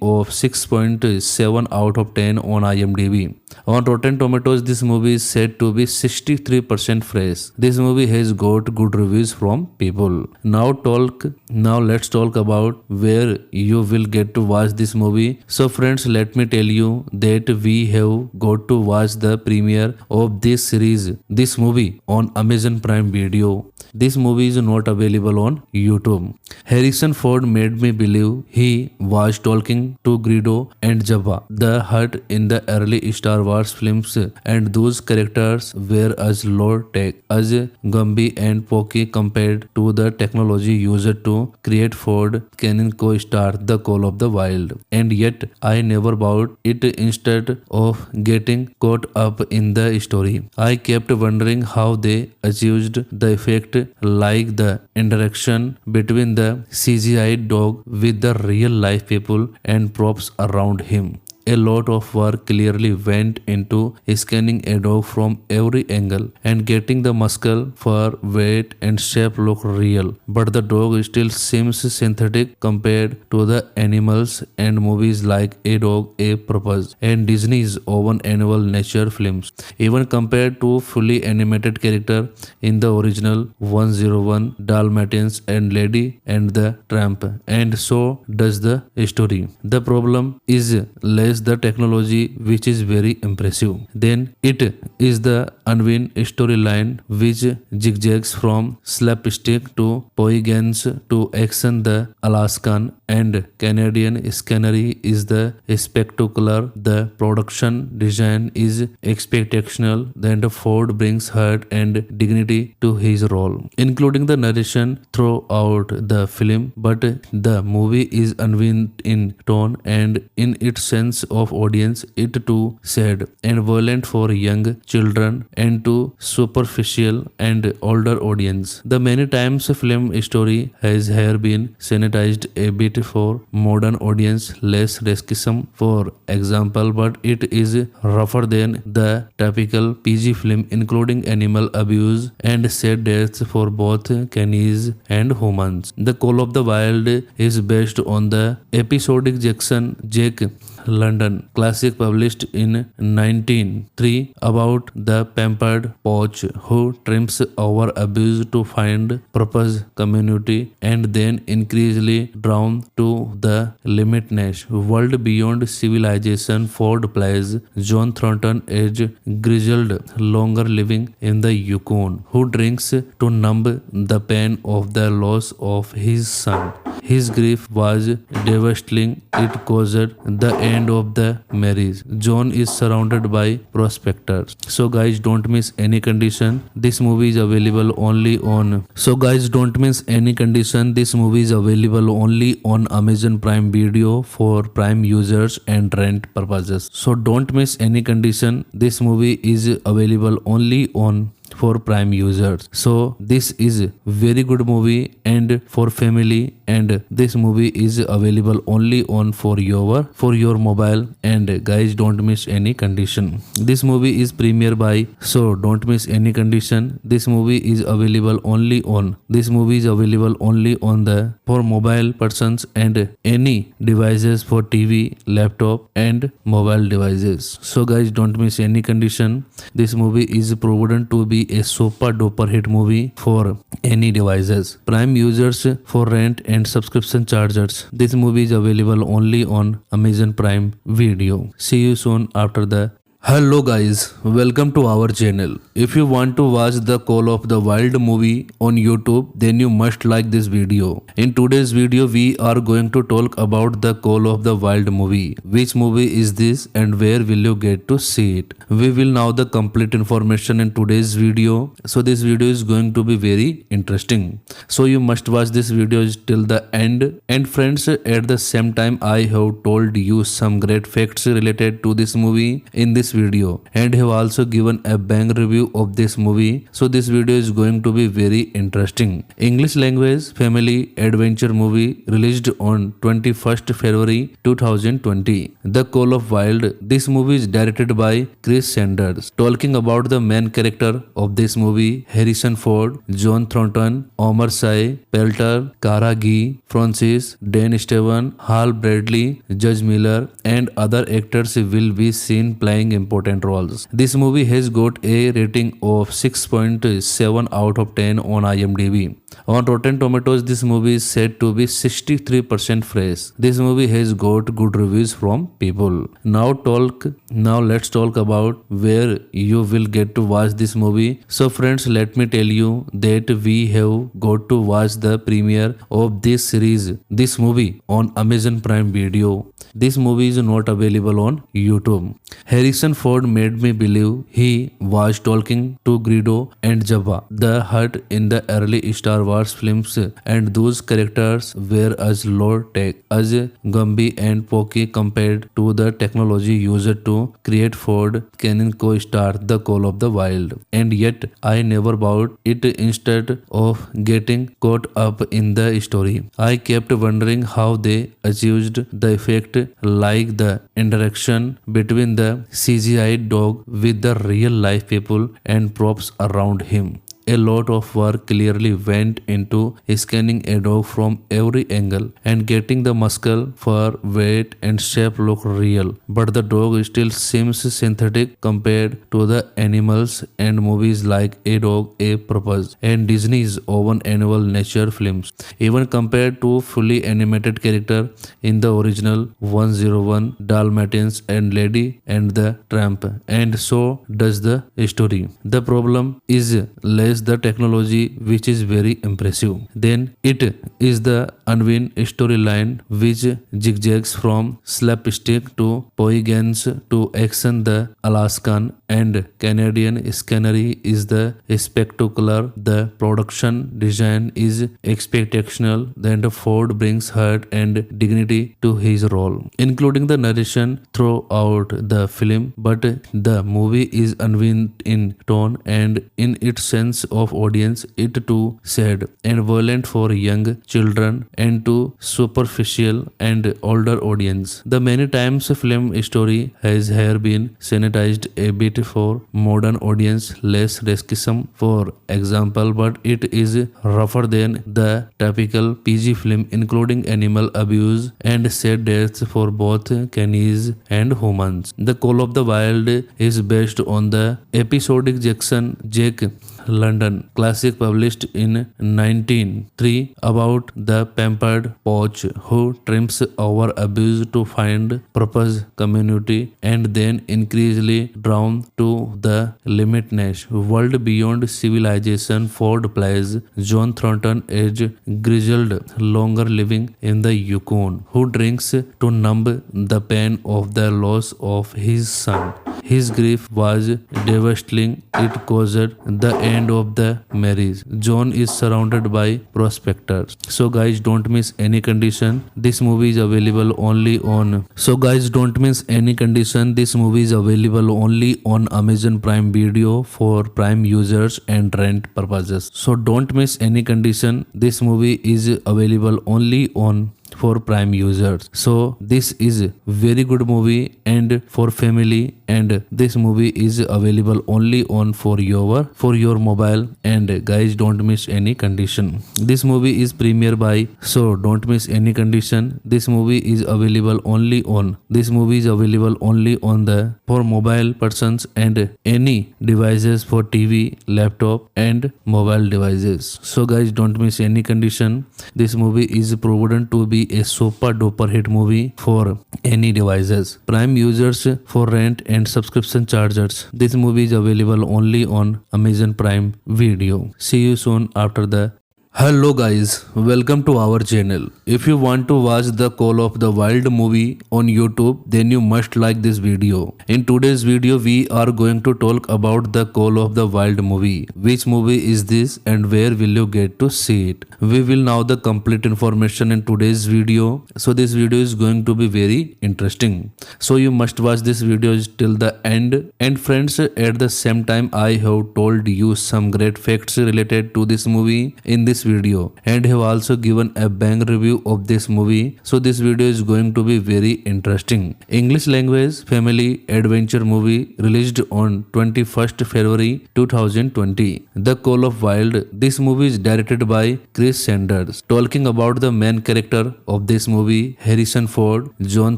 [SPEAKER 1] of 6.7 out of 10 on IMDb. On Rotten Tomatoes, this movie is said to be 63% fresh. This movie has got good reviews from people. Now let's talk about where you will get to watch this movie. So friends, let me tell you that we have got to watch the premiere of this series, this movie on Amazon Prime Video. This movie is not available on YouTube. Harrison Ford made me believe he was talking to Greedo and Jabba the Hutt in the early Star Wars films, and those characters were as low tech as Gumby and Pokey compared to the technology used to create Ford Canon co-star The Call of the Wild. And yet I never bought it. Instead of getting caught up in the story, I kept wondering how they achieved the effect, like the interaction between the CGI dog with the real life people and props around him. A lot of work clearly went into scanning a dog from every angle and getting the muscle, fur, weight and shape look real. But the dog still seems synthetic compared to the animals and movies like A Dog, A Purpose and Disney's own annual nature films. Even compared to fully animated character in the original 101 Dalmatians and Lady and the Tramp, and so does the story. The problem is less the technology, which is very impressive. Then it is the unwind storyline which zigzags from slapstick to poignance to action. The Alaskan and Canadian scenery is the spectacular. The production design is spectacular. Then the Ford brings heart and dignity to his role, including the narration throughout the film. But the movie is unwind in tone and in its sense sense of audience, it too sad and violent for young children and too superficial and older audience. The many times film story has here been sanitized a bit for modern audience, less racism for example, but it is rougher than the typical PG film, including animal abuse and sad deaths for both canis and humans. The Call of the Wild is based on the episodic Jack London classic published in 1903 about the pampered poach who triumphs over abuse to find purpose, community, and then increasingly drawn to the limitless world beyond civilization. Ford plays John Thornton, age grizzled, longer living in the Yukon, who drinks to numb the pain of the loss of his son. His grief was devastating. It caused the end of the marriage. John is surrounded by prospectors. So guys, don't miss any condition. This movie is available only on. So guys, don't miss any condition. This movie is available only on Amazon Prime Video for Prime users and rent purposes. So don't miss any condition. This movie is available only on for Prime users. So this is very good movie and for family, and this movie is available only on for your mobile. And guys, don't miss any condition. This movie is premiere by, so don't miss any condition. This movie is available only on the for mobile persons and any devices for TV, laptop and mobile devices. So guys, don't miss any condition. This movie is proven to be a super duper hit movie for any devices. Prime users for rent and subscription chargers. This movie is available only on Amazon Prime Video. See you soon after the. Hello guys, welcome to our channel. If you want to watch the Call of the Wild movie on YouTube, then you must like this video. In today's video, we are going to talk about the Call of the Wild movie. Which movie is this and where will you get to see it? We will know the complete information in today's video. So this video is going to be very interesting. So you must watch this video till the end. And friends, at the same time, I have told you some great facts related to this movie in this video and have also given a bang review of this movie. So this video is going to be very interesting. English language family adventure movie released on 21st February 2020. The Call of Wild. This movie is directed by Chris Sanders. Talking about the main character of this movie, Harrison Ford, John Thornton, Omar Sy, Pelter, Cara Gee, Francis, Dan Steven, Hal Bradley, Judge Miller and other actors will be seen playing important roles. This movie has got a rating of 6.7 out of 10 on IMDb. On Rotten Tomatoes, this movie is said to be 63% fresh. This movie has got good reviews from people. Now let's talk about where you will get to watch this movie. So friends, let me tell you that we have got to watch the premiere of this series, this movie on Amazon Prime Video. This movie is not available on YouTube. Harrison Ford made me believe he was talking to Greedo and Jabba the Hutt in the early Star Wars films, and those characters were as low tech as Gumby and Pokey compared to the technology used to create Ford Canon co-star The Call of the Wild. And yet I never bought it. Instead of getting caught up in the story, I kept wondering how they achieved the effect, like the interaction between the CGI dog with the real life people and props around him. A lot of work clearly went into scanning a dog from every angle and getting the muscle, fur, weight and shape look real. But the dog still seems synthetic compared to the animals and movies like A Dog, A Purpose and Disney's own annual nature films. Even compared to fully animated character in the original 101 Dalmatians and Lady and the Tramp, and so does the story. The problem is less the technology, which is very impressive. Then it is the unwind storyline which zigzags from slapstick to poignance to action. The Alaskan and Canadian scenery is the spectacular. The production design is spectacular. Then Ford brings heart and dignity to his role, including the narration throughout the film. But the movie is unwind in tone and in its sense of audience. It too sad and violent for young children and too superficial and older audience. The many times film story has here been sanitized a bit for modern audience, less racism for example, but it is rougher than the typical PG film, including animal abuse and sad deaths for both canids and humans. The Call of the Wild is based on the episodic Jack London classic published in 1903 about the pampered poach who triumphs over abuse to find purpose, community, and then increasingly drawn to the limitless world beyond civilization. Ford plays John Thornton, age grizzled, longer living in the Yukon, who drinks to numb the pain of the loss of his son. His grief was devastating. It caused the end of the marriage. John is surrounded by prospectors. So guys, don't miss any condition. This movie is available only on. So guys, don't miss any condition. This movie is available only on Amazon Prime Video for Prime users and rent purposes. So don't miss any condition. This movie is available only on for Prime users. So this is very good movie and for family, and this movie is available only on for your mobile. And guys, don't miss any condition. This movie is premiere by, so don't miss any condition. This movie is available only on the for mobile persons and any devices for TV, laptop and mobile devices. So guys, don't miss any condition. This movie is proven to be a super duper hit movie for any devices. Prime users for rent and subscription charges. This movie is available only on Amazon Prime Video. See you soon after the. Hello guys, welcome to our channel. If you want to watch the Call of the Wild movie on YouTube, then you must like this video. In today's video, we are going to talk about the Call of the Wild movie. Which movie is this and where will you get to see it? We will know the complete information in today's video. So this video is going to be very interesting. So you must watch this video till the end. And friends, at the same time, I have told you some great facts related to this movie in this video and have also given a bang review of this movie. So this video is going to be very interesting. English language family adventure movie released on 21st February 2020. The Call of Wild. This movie is directed by Chris Sanders. Talking about the main character of this movie, Harrison Ford, John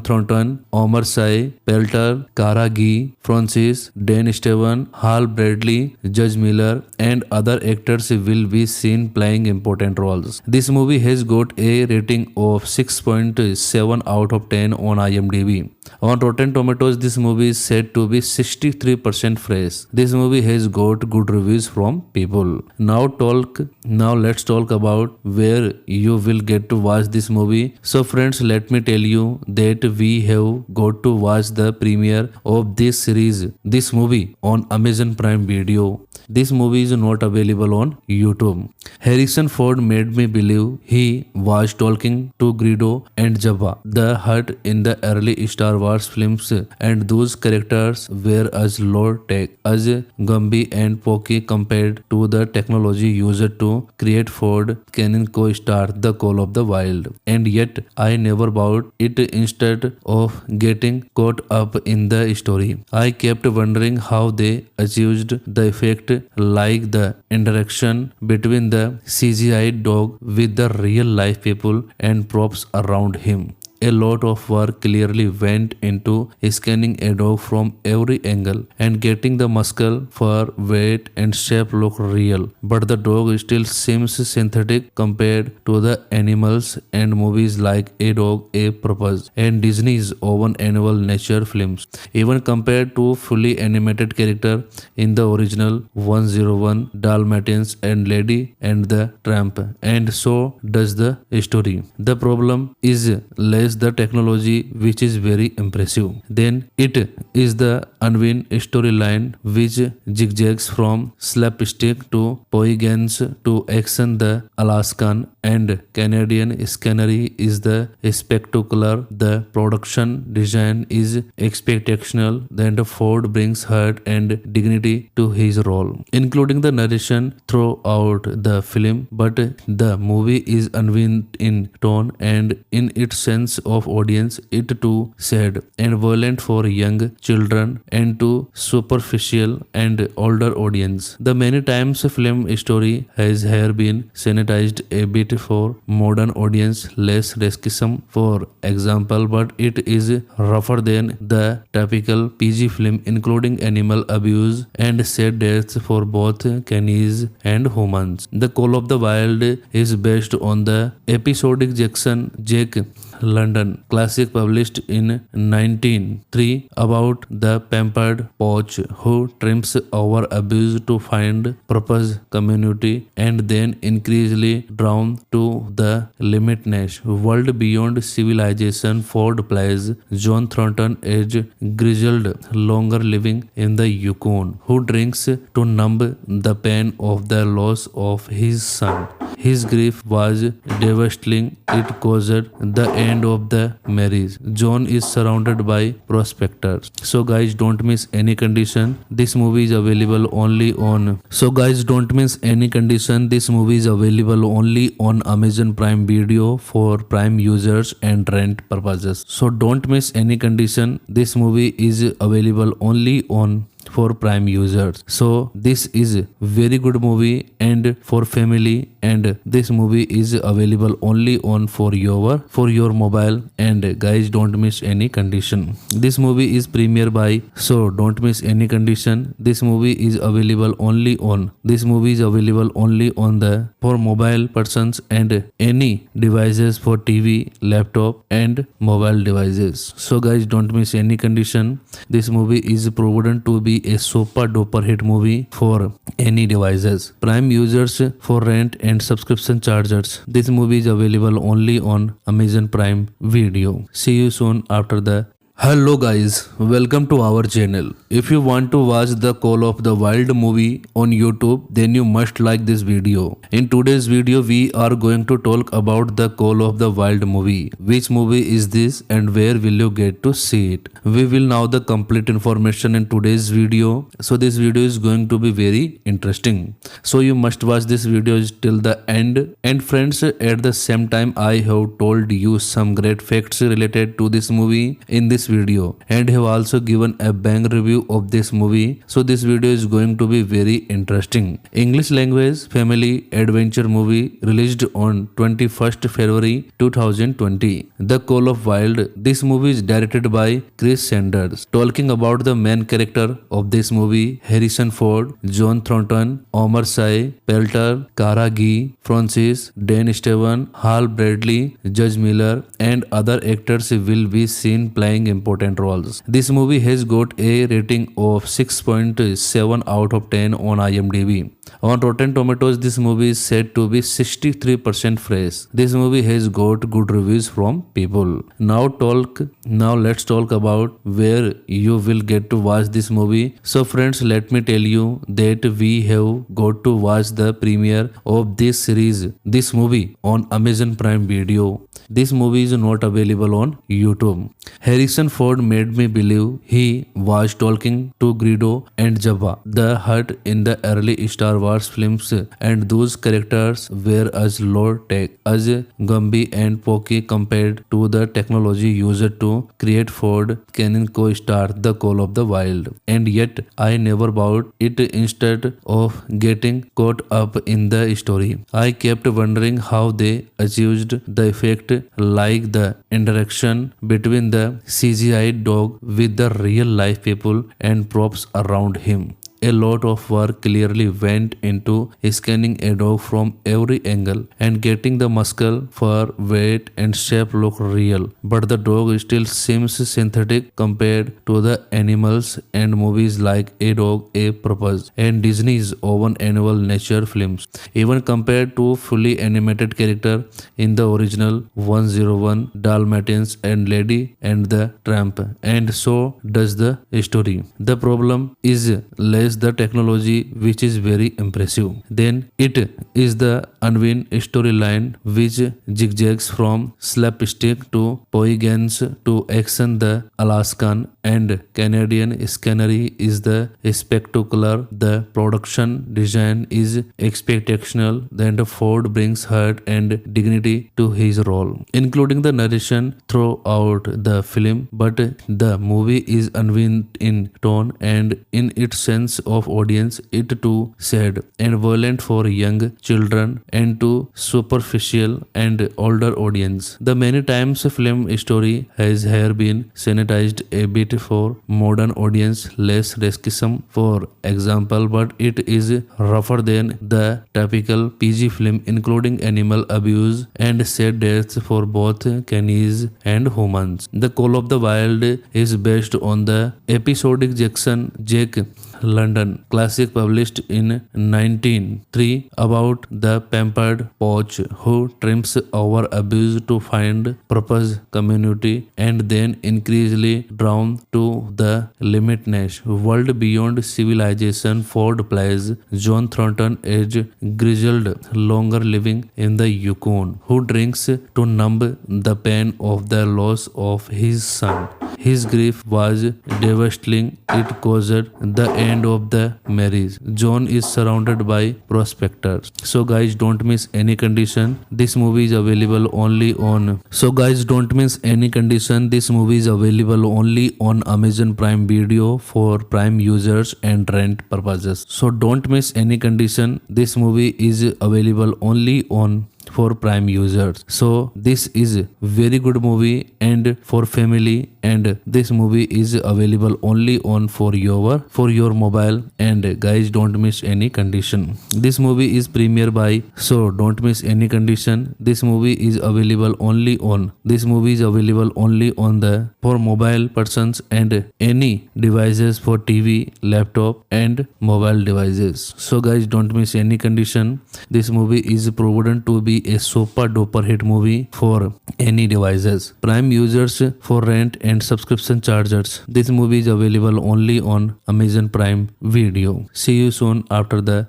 [SPEAKER 1] Thornton, Omar Sy, Pelter, Cara Gee, Francis, Dan Steven, Hal Bradley, Judge Miller and other actors will be seen playing important roles. This movie has got a rating of 6.7 out of 10 on IMDb. On Rotten Tomatoes, this movie is said to be 63% fresh. This movie has got good reviews from people. Now let's talk about where you will get to watch this movie. So friends, let me tell you that we have got to watch the premiere of this series, this movie on Amazon Prime Video. This movie is not available on YouTube. Harrison Ford made me believe he was talking to Greedo and Jabba the Hutt in the early Star Wars films, and those characters were as low tech as Gumby and Pokey compared to the technology used to create Ford Canon co-star The Call of the Wild. And yet I never bought it. Instead of getting caught up in the story, I kept wondering how they achieved the effect, like the interaction between the CGI dog with the real life people and props around him. A lot of work clearly went into scanning a dog from every angle and getting the muscle, fur, weight and shape look real. But the dog still seems synthetic compared to the animals and movies like A Dog, A Purpose and Disney's own annual nature films. Even compared to fully animated character in the original 101 Dalmatians and Lady and the Tramp, and so does the story. The problem is less the technology, which is very impressive, then it is the unwind storyline which zigzags from slapstick to poignance to action. The Alaskan and Canadian scenery is the spectacular. The production design is spectacular. Then Ford brings heart and dignity to his role, including the narration throughout the film. But the movie is unwind in tone and in its sense of audience. It too sad and violent for young children and too superficial and older audience. The many times film story has here been sanitized a bit for modern audience, less racism for example, but it is rougher than the typical PG film, including animal abuse and sad deaths for both canids and humans. The Call of the Wild is based on the episodic Jack London classic published in 1903 about the pampered poach who trims over abuse to find purpose, community, and then increasingly drawn to the limitless world beyond civilization. Ford plays John Thornton, age grizzled, longer living in the Yukon, who drinks to numb the pain of the loss of his son. His grief was devastating. It caused the end of the marriage. John is surrounded by prospectors. So guys, don't miss any condition. This movie is available only on. So guys, don't miss any condition. This movie is available only on Amazon Prime Video for Prime users and rent purposes. So don't miss any condition. This movie is available only on for Prime users. So this is very good movie and for family, and this movie is available only on for your mobile. And guys, don't miss any condition. This movie is premiere by, so don't miss any condition. This movie is available only on the for mobile persons and any devices for TV, laptop and mobile devices. So guys, don't miss any condition. This movie is proven to be a super duper hit movie for any devices. Prime users for rent and subscription charges. This movie is available only on Amazon Prime Video. See you soon after the. Hello guys, welcome to our channel. If you want to watch the Call of the Wild movie on YouTube, then you must like this video. In today's video, we are going to talk about the Call of the Wild movie. Which movie is this and where will you get to see it? We will know the complete information in today's video. So this video is going to be very interesting. So you must watch this video till the end. And friends, at the same time, I have told you some great facts related to this movie in this video and have also given a bang review of this movie. So this video is going to be very interesting. English language family adventure movie released on 21st February 2020. The Call of Wild. This movie is directed by Chris Sanders. Talking about the main character of this movie, Harrison Ford, John Thornton, Omar Sy, Pelter, Cara Gee, Francis, Dan Steven, Hal Bradley, Judge Miller and other actors will be seen playing important roles. This movie has got a rating of 6.7 out of 10 on IMDb. On Rotten Tomatoes, this movie is said to be 63% fresh. This movie has got good reviews from people. Now let's talk about where you will get to watch this movie. So friends, let me tell you that we have got to watch the premiere of this series, this movie on Amazon Prime Video. This movie is not available on YouTube. Harrison Ford made me believe he was talking to Greedo and Jabba the Hutt in the early Star Wars films, and those characters were as low tech as Gumby and Pokey compared to the technology used to create Ford can co-star The Call of the Wild. And yet I never bought it. Instead of getting caught up in the story, I kept wondering how they achieved the effect, like the interaction between the CGI dog with the real life people and props around him. A lot of work clearly went into scanning a dog from every angle and getting the muscle, fur, weight, and shape look real. But the dog still seems synthetic compared to the animals and movies like A Dog, A Purpose and Disney's own annual nature films. Even compared to fully animated character in the original 101 Dalmatians and Lady and the Tramp, and so does the story. The problem is less the technology, which is very impressive. Then it is the unwin storyline, which zigzags from slapstick to poignance to action. The Alaskan and Canadian scenery is the spectacular. The production design is spectacular. Then the Ford brings heart and dignity to his role, including the narration throughout the film. But the movie is unwin in tone and in its sense of audience. It too sad and violent for young children and too superficial and older audience. The many times film story has here been sanitized a bit for modern audience, less racism for example, but it is rougher than the typical PG film, including animal abuse and sad deaths for both canis and humans. The Call of the Wild is based on the episodic Jack London classic published in 1903 about the pampered poach who trims over abuse to find purpose, community, and then increasingly drawn to the limitless world beyond civilization. Ford plays John Thornton, age grizzled, longer living in the Yukon, who drinks to numb the pain of the loss of his son. His grief was devastating. It caused the end of the marriage. John is surrounded by prospectors. So guys, don't miss any condition. This movie is available only on. So guys, don't miss any condition. This movie is available only on Amazon Prime Video for Prime users and rent purposes. So don't miss any condition. This movie is available only on for Prime users. So this is very good movie and for family, and this movie is available only on for your mobile. And guys, don't miss any condition. This movie is premiere by, so don't miss any condition. This movie is available only on. This movie is available only on the for mobile persons and any devices for TV, laptop and mobile devices. So guys, don't miss any condition. This movie is proven to be a super duper hit movie for any devices. Prime users for rent and subscription chargers. This movie is available only on Amazon Prime Video. See you soon after the